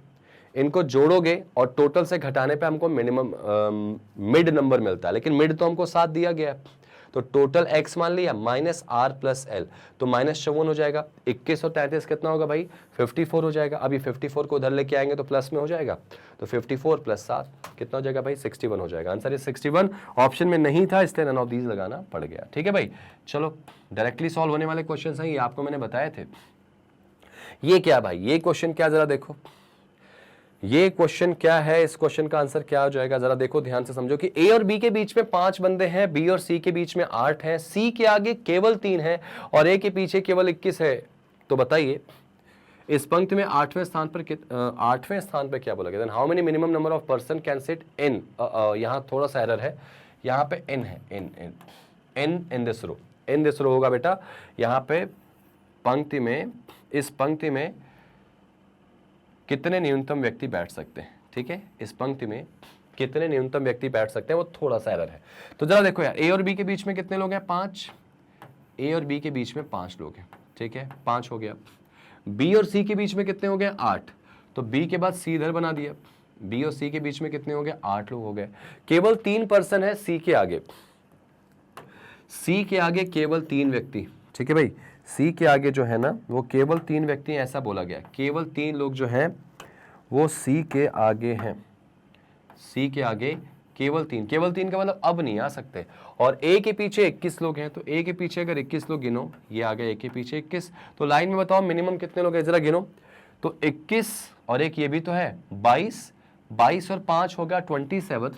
Speaker 1: इनको जोड़ोगे और टोटल से घटाने पे हमको मिनिमम मिड नंबर मिलता है, लेकिन मिड तो हमको 7 दिया गया है, तो टोटल x मान लिया माइनस आर प्लस एल, तो माइनस 54 हो जाएगा। 21 और 33 कितना होगा भाई, 54 हो जाएगा। अभी 54 को उधर लेके आएंगे तो प्लस में हो जाएगा, तो 54 प्लस 7 कितना हो जाएगा भाई, 61 हो जाएगा। Answer is 61। ऑप्शन में नहीं था इसलिए नन ऑफ दीज लगाना पड़ गया। ठीक है भाई, चलो डायरेक्टली सॉल्व होने वाले क्वेश्चन हैं, ये आपको मैंने बताए थे। ये क्या भाई, ये क्वेश्चन क्या जरा देखो, ये क्वेश्चन क्या है, इस क्वेश्चन का आंसर क्या हो जाएगा जरा देखो, ध्यान से समझो कि ए और बी के बीच में 5 बंदे हैं, बी और सी के बीच में 8 हैं, सी के आगे केवल 3 हैं और ए के पीछे केवल 21 है। तो बताइए इस पंक्ति में 8वें स्थान पर 8वें स्थान पर क्या बोला गया, how many minimum number of person can sit in, यहाँ थोड़ा सा एरर है, यहाँ पे इन है, in this row, in this रो होगा बेटा। यहाँ पे पंक्ति में, इस पंक्ति में कितने न्यूनतम व्यक्ति बैठ सकते हैं, ठीक है, इस पंक्ति में कितने न्यूनतम व्यक्ति बैठ सकते हैं, वो थोड़ा सा एरर है। तो जरा देखो यार, ए और बी के बीच में कितने लोग हैं, 5, ए और बी के बीच में 5 लोग हैं, ठीक है, 5 हो गया। बी और सी के बीच में कितने हो गए, 8, तो बी के बाद सी इधर बना दिया, बी और सी के बीच में कितने हो गए, 8 लोग हो गए। केवल 3 पर्सन है सी के आगे, सी के आगे केवल 3 व्यक्ति, ठीक है भाई, सी के आगे जो है ना वो केवल 3 व्यक्ति, ऐसा बोला गया, केवल 3 लोग जो हैं वो सी के आगे हैं, सी के आगे केवल 3, केवल 3 का मतलब अब नहीं आ सकते। और ए के पीछे 21 लोग हैं, तो ए के पीछे अगर 21 लोग गिनो, ये आ गए ए के पीछे 21, तो लाइन में बताओ मिनिमम कितने लोग हैं, जरा गिनो। तो 21 और एक ये भी तो है 22, 22 और 5 होगा 27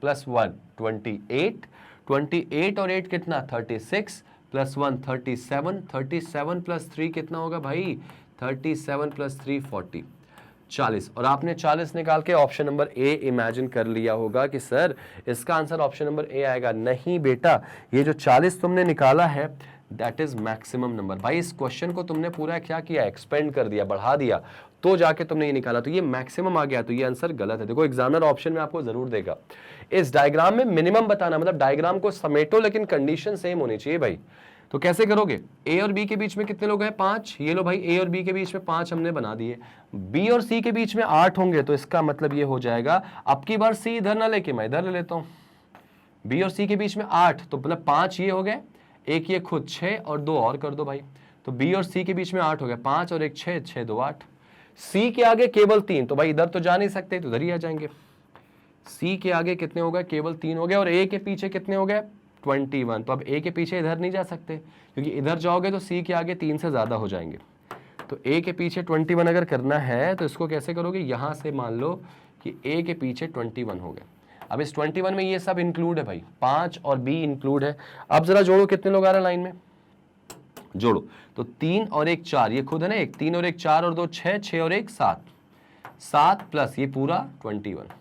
Speaker 1: प्लस 1 28, 28 और 8 कितना 36 प्लस 1 37, 37 प्लस 3 कितना होगा भाई 37 प्लस 3 40, 40। और आपने 40 निकाल के ऑप्शन नंबर ए इमेजिन कर लिया होगा कि सर इसका आंसर ऑप्शन नंबर ए आएगा। नहीं बेटा, ये जो 40 तुमने निकाला है दैट इज मैक्सिमम नंबर। भाई इस क्वेश्चन को तुमने पूरा क्या किया, एक्सपेंड कर दिया, बढ़ा दिया, तो जाके तुमने ये निकाला, तो ये मैक्सिमम आ गया, तो ये आंसर गलत है। देखो एग्जामिनर ऑप्शन में आपको जरूर देगा, इस डायग्राम में मिनिमम बताना, मतलब डायग्राम को समेटो लेकिन कंडीशन सेम होनी चाहिए भाई। तो कैसे करोगे, ए और बी के बीच में कितने लोग हैं 5, ये लो भाई, ए और बी के बीच में 5 हमने बना दिए, बी और सी के बीच में 8 होंगे, तो इसका मतलब ये हो जाएगा, अब की बार सी इधर ना लेके मैं इधर ले लेता हूं, बी और सी के बीच में 8, तो मतलब 5 ये हो गए, एक ये खुद 6 और 2 और कर दो भाई, तो बी और सी के बीच में 8 हो गया, 5 और 1 6, 6 2 8। सी के आगे केवल 3, तो भाई इधर तो जा नहीं सकते, तो इधर ही आ जाएंगे। सी के आगे कितने हो गए, केवल 3 हो गए, और ए के पीछे कितने हो गए 21, तो अब ए के पीछे इधर नहीं जा सकते, क्योंकि इधर जाओगे तो सी के आगे 3 से ज्यादा हो जाएंगे। तो ए के पीछे 21 अगर करना है तो इसको कैसे करोगे, यहां से मान लो कि ए के पीछे 21 हो गए। अब इस 21 में ये सब इंक्लूड है भाई, 5 और बी इंक्लूड है। अब जरा जोड़ो कितने लोग आ रहे हैं लाइन में, जोड़ो, तो 3 और 1 4, ये खुद है ना, एक 3 और 1 4 और 2 6, 6 और 1 7, 7 प्लस ये पूरा 21,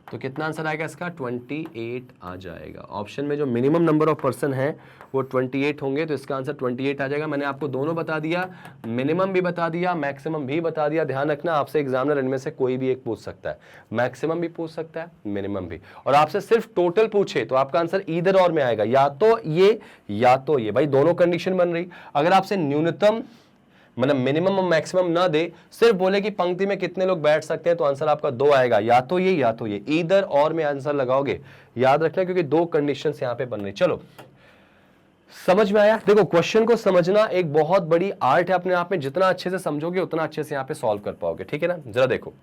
Speaker 1: तो कितना आंसर आएगा इसका 28 आ जाएगा। ऑप्शन में जो मिनिमम नंबर ऑफ पर्सन है वो 28 होंगे, तो इसका आंसर 28 आ जाएगा। मैंने आपको दोनों बता दिया, मिनिमम भी बता दिया, मैक्सिमम भी बता दिया। ध्यान रखना, आपसे एग्जामिनर इनमें से कोई भी एक पूछ सकता है, मैक्सिमम भी पूछ सकता है, मिनिमम भी, और आपसे सिर्फ टोटल पूछे तो आपका आंसर ईदर और में आएगा, या तो ये या तो ये, भाई दोनों कंडीशन बन रही। अगर आपसे न्यूनतम मतलब मिनिमम और मैक्सिमम ना दे, सिर्फ बोले कि पंक्ति में कितने लोग बैठ सकते हैं, तो आंसर आपका 2 आएगा, या तो ये या तो ये, ईदर और में आंसर लगाओगे, याद रखना, क्योंकि 2 कंडीशंस यहां पे बन रही। चलो समझ में आया। देखो क्वेश्चन को समझना एक बहुत बड़ी आर्ट है अपने आप में, जितना अच्छे से समझोगे उतना अच्छे से यहां पे सॉल्व कर पाओगे, ठीक है ना। जरा देखो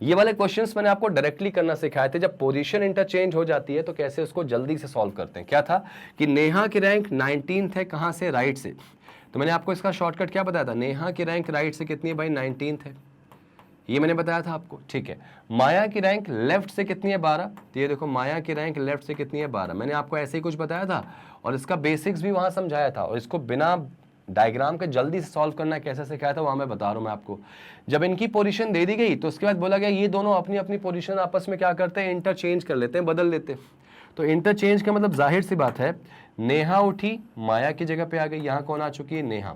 Speaker 1: ये वाले क्वेश्चंस मैंने आपको डायरेक्टली करना सिखाए थे, जब पोजीशन इंटरचेंज हो जाती है तो कैसे उसको जल्दी से सॉल्व करते हैं। क्या था कि नेहा की रैंक 19th है, कहां से, राइट से, तो मैंने आपको इसका शॉर्टकट क्या बताया था, नेहा की रैंक राइट से कितनी है भाई 19th है, ये मैंने बताया था आपको, ठीक है। माया की रैंक लेफ्ट से कितनी है 12, तो ये देखो माया की रैंक लेफ्ट से कितनी है 12, मैंने आपको ऐसे ही कुछ बताया था और इसका बेसिक्स भी वहां समझाया था, और इसको बिना डायग्राम के जल्दी से सॉल्व करना कैसे सिखाया था वहां मैं बता रहा हूं मैं आपको। जब इनकी पोजीशन दे दी गई तो उसके बाद बोला गया ये दोनों अपनी अपनी पोजीशन आपस में क्या करते हैं, इंटरचेंज कर लेते हैं, बदल लेते हैं। तो इंटरचेंज का मतलब जाहिर सी बात है, नेहा उठी माया की जगह पे आ गई, यहाँ कौन आ चुकी है, नेहा,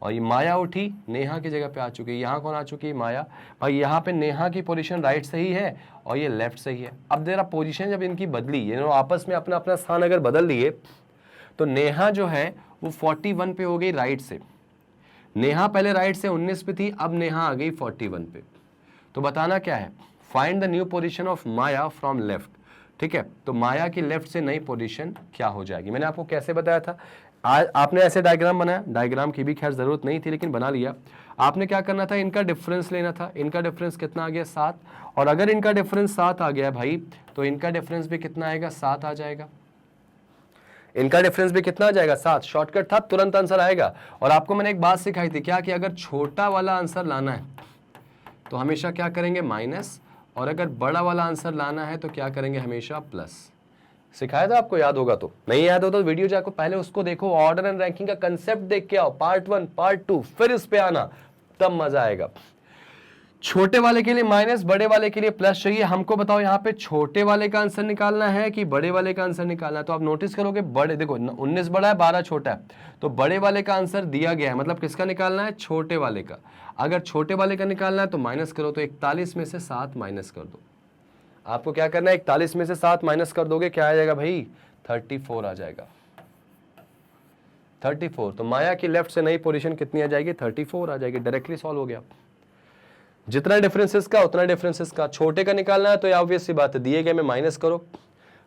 Speaker 1: और ये माया उठी नेहा की जगह पे आ चुकी है, यहाँ कौन आ चुकी है, माया। भाई यहाँ पे नेहा की पोजीशन राइट से ही है और ये लेफ्ट से ही है। अब जरा पोजीशन जब इनकी बदली, ये आपस में अपना अपना स्थान अगर बदल दिए, तो नेहा जो है वो 41 पे हो गई राइट से, नेहा पहले राइट से 19 पे थी, अब नेहा आ गई 41 पे। तो बताना क्या है, find the new position of Maya from left, ठीक है। तो माया की लेफ्ट से नई पोजीशन क्या हो जाएगी, मैंने आपको कैसे बताया था, आज आपने ऐसे डायग्राम बनाया, डायग्राम की भी खैर जरूरत नहीं थी लेकिन बना लिया। आपने क्या करना था, इनका डिफरेंस लेना था, इनका डिफरेंस कितना आ गया 7, और अगर इनका डिफरेंस 7 आ गया भाई तो इनका डिफरेंस भी कितना आएगा 7 आ जाएगा, इनका डिफरेंस भी कितना आ जाएगा 7। शॉर्टकट था, तुरंत आंसर आएगा। और आपको मैंने एक बात सिखाई थी क्या, कि अगर छोटा वाला आंसर लाना है तो हमेशा क्या करेंगे माइनस, और अगर बड़ा वाला आंसर लाना है तो क्या करेंगे हमेशा प्लस। सिखाया था आपको, याद होगा तो, नहीं याद हो तो वीडियो जाकर पहले उसको देखो, ऑर्डर एंड रैंकिंग का कंसेप्ट देख के आओ, पार्ट 1 पार्ट 2, फिर इस पे आना, तब मजा आएगा। छोटे वाले के लिए माइनस, बड़े वाले के लिए प्लस चाहिए। हमको बताओ यहाँ पे छोटे वाले का आंसर निकालना है कि बड़े वाले का आंसर निकालना है। तो आप नोटिस करोगे बड़े, देखो 19 बड़ा है 12 छोटा है, तो बड़े वाले का आंसर दिया गया है, मतलब किसका निकालना है, छोटे वाले का। अगर छोटे वाले का निकालना है तो माइनस करो, तो 41 में से 7 माइनस कर दो। आपको क्या करना है, 41 में से 7 माइनस कर दोगे, क्या आ जाएगा भाई, 34 आ जाएगा। 34, तो माया की लेफ्ट से नई पोजीशन कितनी आ जाएगी, 34 आ जाएगी। डायरेक्टली सॉल्व हो गया। जितना डिफरेंसेस का उतना डिफरेंसेस का। छोटे का निकालना है तो ऑब्वियस सी बात है दिए गए में माइनस करो,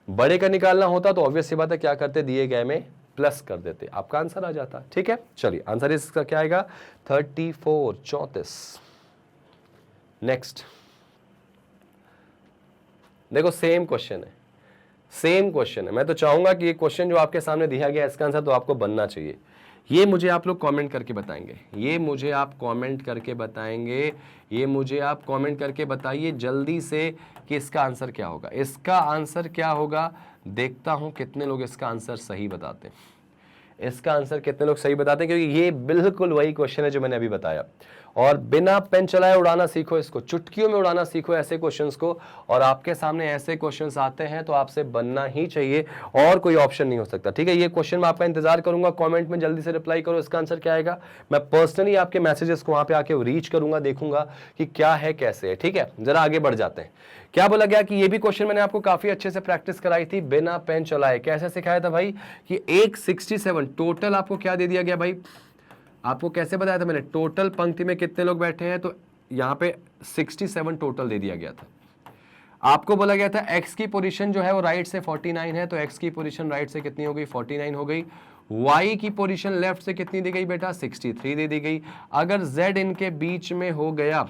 Speaker 1: बड़े का निकालना होता तो ऑब्वियस सी बात है क्या करते, दिए गए में प्लस कर देते, आपका आंसर आ जाता। ठीक है, चलिए आंसर इसका क्या आएगा, 34, 34। नेक्स्ट देखो, सेम क्वेश्चन है, सेम क्वेश्चन है। मैं तो चाहूंगा कि ये क्वेश्चन जो आपके सामने दिया गया है इसका आंसर तो आपको बनना चाहिए। ये मुझे आप लोग कमेंट करके बताएंगे, ये मुझे आप कमेंट करके बताएंगे, ये मुझे आप कमेंट करके बताइए जल्दी से कि इसका आंसर क्या होगा। इसका आंसर क्या होगा, देखता हूं कितने लोग इसका आंसर सही बताते हैं। इसका आंसर कितने लोग सही बताते हैं, क्योंकि ये बिल्कुल वही क्वेश्चन है जो मैंने अभी बताया। और बिना पेन चलाए उड़ाना सीखो इसको, चुटकियों में उड़ाना सीखो ऐसे क्वेश्चंस को। और आपके सामने ऐसे क्वेश्चंस आते हैं तो आपसे बनना ही चाहिए, और कोई ऑप्शन नहीं हो सकता। ठीक है, ये क्वेश्चन मैं आपका इंतजार करूंगा, कमेंट में जल्दी से रिप्लाई करो इसका आंसर क्या आएगा। मैं पर्सनली आपके मैसेजेस को वहां पे आके रीच करूंगा, देखूंगा कि क्या है कैसे है। ठीक है, जरा आगे बढ़ जाते हैं। क्या बोला गया कि ये भी क्वेश्चन मैंने आपको काफी अच्छे से प्रैक्टिस कराई थी, बिना पेन चलाए। कैसे सिखाया था भाई, कि 167 टोटल आपको क्या दे दिया गया भाई, आपको कैसे बताया था मैंने, टोटल पंक्ति में कितने लोग बैठे हैं, तो यहाँ पे 67 टोटल दे दिया गया था। आपको बोला गया था एक्स की पोजीशन जो है वो राइट से 49 है, तो एक्स की पोजीशन राइट से कितनी हो गई, 49 हो गई। वाई की पोजीशन लेफ्ट से कितनी दी गई बेटा, 63 दे दी गई। अगर जेड इनके बीच में हो गया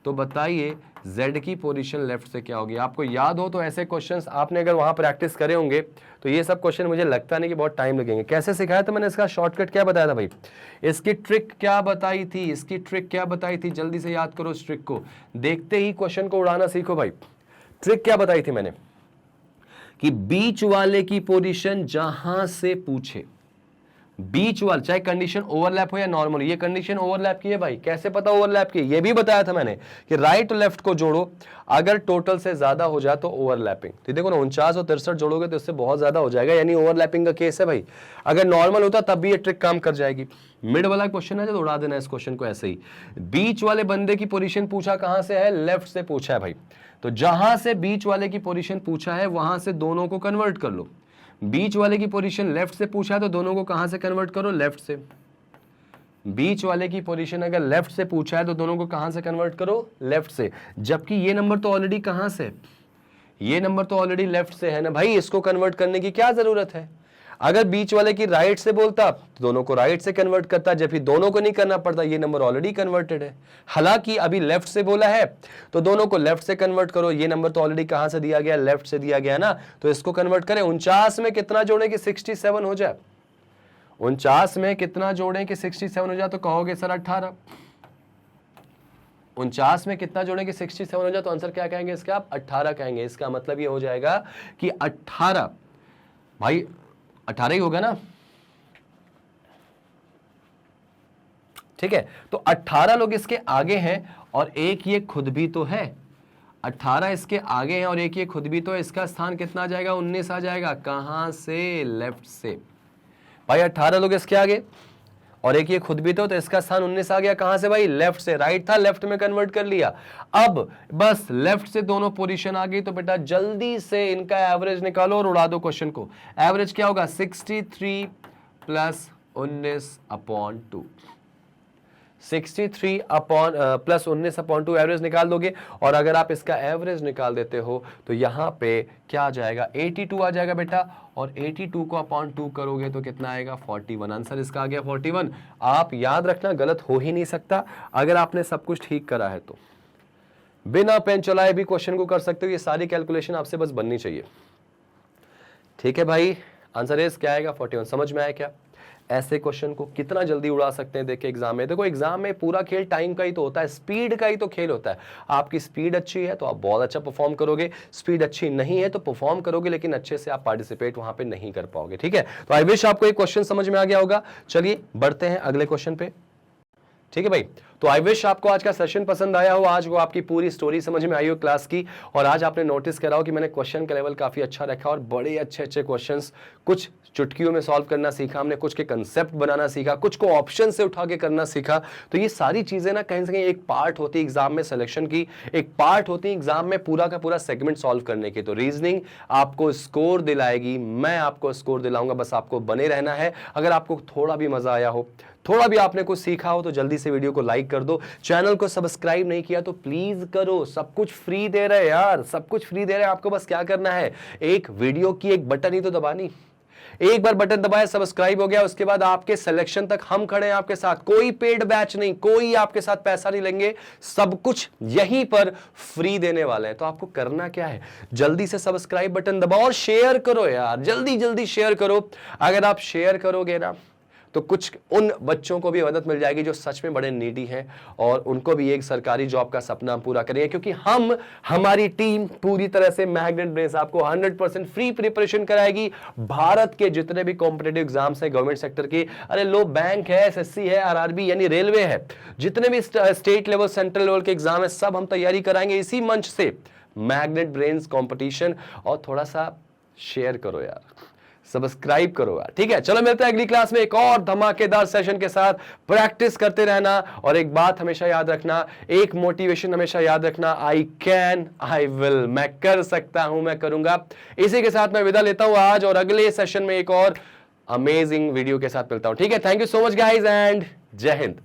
Speaker 1: तो बताइए z की पोजीशन लेफ्ट से क्या होगी। आपको याद हो तो ऐसे क्वेश्चंस आपने अगर वहां प्रैक्टिस करे होंगे तो ये सब क्वेश्चन मुझे लगता नहीं कि बहुत टाइम लगेंगे। कैसे सिखाया था मैंने, इसका शॉर्टकट क्या बताया था भाई, इसकी ट्रिक क्या बताई थी, इसकी ट्रिक क्या बताई थी, जल्दी से याद करो इस ट्रिक को, देखते ही क्वेश्चन को उड़ाना सीखो भाई। ट्रिक क्या बताई थी मैंने, कि बीच वाले की पोजीशन जहां से पूछे, बीच वाला चाहे कंडीशन ओवरलैप हो या नॉर्मल, ये कंडीशन ओवरलैप की है भाई। कैसे पता ओवरलैप की, ये भी बताया था मैंने कि राइट और लेफ्ट को जोड़ो, अगर टोटल से ज्यादा हो जाए तो ओवरलैपिंग। तो देखो ना 49 और 63 जोड़ोगे तो इससे बहुत ज्यादा हो जाएगा, यानी ओवरलैपिंग का केस है भाई। अगर नॉर्मल होता तब भी ये ट्रिक काम कर जाएगी। मिड वाला क्वेश्चन है तो उड़ा देना इस क्वेश्चन को ऐसे ही। बीच वाले बंदे की पोजीशन पूछा कहां से है, लेफ्ट से पूछा है भाई, तो जहां से बीच वाले की पोजीशन पूछा है वहां से दोनों को कन्वर्ट कर लो। बीच वाले की पोजीशन लेफ्ट से पूछा है तो दोनों को कहां से कन्वर्ट करो, लेफ्ट से। बीच वाले की पोजीशन अगर लेफ्ट से पूछा है तो दोनों को कहां से कन्वर्ट करो, लेफ्ट से। जबकि ये नंबर तो ऑलरेडी कहां से, ये नंबर तो ऑलरेडी लेफ्ट से है ना भाई, इसको कन्वर्ट करने की क्या जरूरत है। अगर बीच वाले की राइट से बोलता तो दोनों को राइट से कन्वर्ट करता, जबकि दोनों को नहीं करना पड़ता, ये नंबर ऑलरेडी कन्वर्टेड है। हालांकि अभी लेफ्ट से बोला है तो दोनों को लेफ्ट से कन्वर्ट करो, ये नंबर तो ऑलरेडी कहां से दिया गया, लेफ्ट से दिया गया ना, तो इसको कन्वर्ट करें। 49 में कितना जोड़े कि 67 हो जाए, 49 में कितना जोड़े कि 67 हो जाए, तो कहोगे सर 18। 49 में कितना जोड़े कि 67 हो जाए, तो आंसर क्या कहेंगे इसका, आप 18 कहेंगे। इसका मतलब ये हो जाएगा कि 18 भाई, 18 ही होगा ना, ठीक है। तो 18 लोग इसके आगे हैं और एक ये खुद भी तो है, 18 इसके आगे हैं और एक ये खुद भी तो है। इसका स्थान कितना आ जाएगा, 19 आ जाएगा। कहां से, लेफ्ट से भाई। 18 लोग इसके आगे और एक ये खुद भी तो इसका स्थान 19 आ गया। कहां से भाई, लेफ्ट से। राइट था, लेफ्ट में कन्वर्ट कर लिया। अब बस लेफ्ट से दोनों पोजीशन आ गई, तो बेटा जल्दी से इनका एवरेज निकालो और उड़ा दो क्वेश्चन को। एवरेज क्या होगा, 63 प्लस 19/2, 63 प्लस 19/2 एवरेज निकाल दोगे। और अगर आप इसका एवरेज निकाल देते हो तो यहां पे क्या आ जाएगा, 82 आ जाएगा बेटा। और 82 को अपॉन 2 करोगे तो कितना आएगा, 41। आंसर इसका आ गया 41। आप याद रखना, गलत हो ही नहीं सकता अगर आपने सब कुछ ठीक करा है तो। बिना पेन चलाए भी क्वेश्चन को कर सकते हो, ये सारी कैलकुलेशन आपसे बस बननी चाहिए। ठीक है भाई, आंसर इस क्या आएगा, 41। समझ में आया क्या, ऐसे क्वेश्चन को कितना जल्दी उड़ा सकते हैं। देखिए एग्जाम में, देखो एग्जाम में पूरा खेल टाइम का ही तो होता है, स्पीड का ही तो खेल होता है। आपकी स्पीड अच्छी है तो आप बहुत अच्छा परफॉर्म करोगे, स्पीड अच्छी नहीं है तो परफॉर्म करोगे लेकिन अच्छे से आप पार्टिसिपेट वहां पे नहीं कर पाओगे। ठीक है, तो आई विश आपको एक क्वेश्चन समझ में आ गया होगा। चलिए बढ़ते हैं अगले क्वेश्चन पे। ठीक है भाई, तो आई विश आपको आज का सेशन पसंद आया हो, आज को आपकी पूरी स्टोरी समझ में आई हो क्लास की, और आज आपने नोटिस करा हो कि मैंने क्वेश्चन का लेवल काफी अच्छा रखा और बड़े अच्छे अच्छे क्वेश्चंस, कुछ चुटकियों में सॉल्व करना सीखा हमने, कुछ के कंसेप्ट बनाना सीखा, कुछ को ऑप्शन से उठा के करना सीखा। तो ये सारी चीजें ना कहीं से कहीं एक पार्ट होती है एग्जाम में सिलेक्शन की, एक पार्ट होती है एग्जाम में पूरा का पूरा सेगमेंट सॉल्व करने की। तो रीजनिंग आपको स्कोर दिलाएगी, मैं आपको स्कोर दिलाऊंगा, बस आपको बने रहना है। अगर आपको थोड़ा भी मजा आया हो, थोड़ा भी आपने कुछ सीखा हो, तो जल्दी से वीडियो को लाइक कर दो। चैनल को सब्सक्राइब नहीं किया तो प्लीज करो, सब कुछ फ्री दे रहे हैं यार, सब कुछ फ्री दे रहे हैं। आपको बस क्या करना है, एक वीडियो की एक बटन ही तो दबानी, एक बार बटन दबाया, सब्सक्राइब हो गया, उसके बाद आपके सिलेक्शन तक हम खड़े हैं आपके साथ। कोई पेड बैच नहीं, कोई आपके साथ पैसा नहीं लेंगे, सब कुछ यहीं पर फ्री देने वाले हैं। तो आपको करना क्या है, जल्दी से सब्सक्राइब बटन दबाओ और शेयर करो यार, जल्दी जल्दी शेयर करो। अगर आप शेयर करोगे ना तो कुछ उन बच्चों को भी मदद मिल जाएगी जो सच में बड़े नीडी हैं, और उनको भी एक सरकारी जॉब का सपना पूरा करेंगे। क्योंकि हमारी टीम पूरी तरह से मैग्नेट ब्रेन्स आपको 100% फ्री प्रिपरेशन कराएगी। भारत के जितने भी कॉम्पिटिटिव एग्जाम्स हैं गवर्नमेंट सेक्टर के, अरे लो बैंक है, एसएससी है, आरआरबी यानी रेलवे है, जितने भी स्टेट लेवल सेंट्रल लेवल के एग्जाम है, सब हम तैयारी कराएंगे इसी मंच से, मैग्नेट ब्रेन्स कॉम्पिटिशन। और थोड़ा सा शेयर करो यार, सब्सक्राइब करो यार, ठीक है। चलो मिलते हैं अगली क्लास में एक और धमाकेदार सेशन के साथ। प्रैक्टिस करते रहना, और एक बात हमेशा याद रखना, एक मोटिवेशन हमेशा याद रखना, आई कैन, आई विल, मैं कर सकता हूं, मैं करूंगा। इसी के साथ मैं विदा लेता हूं आज, और अगले सेशन में एक और अमेजिंग वीडियो के साथ मिलता हूं, ठीक है। Thank you so much guys and जय हिंद।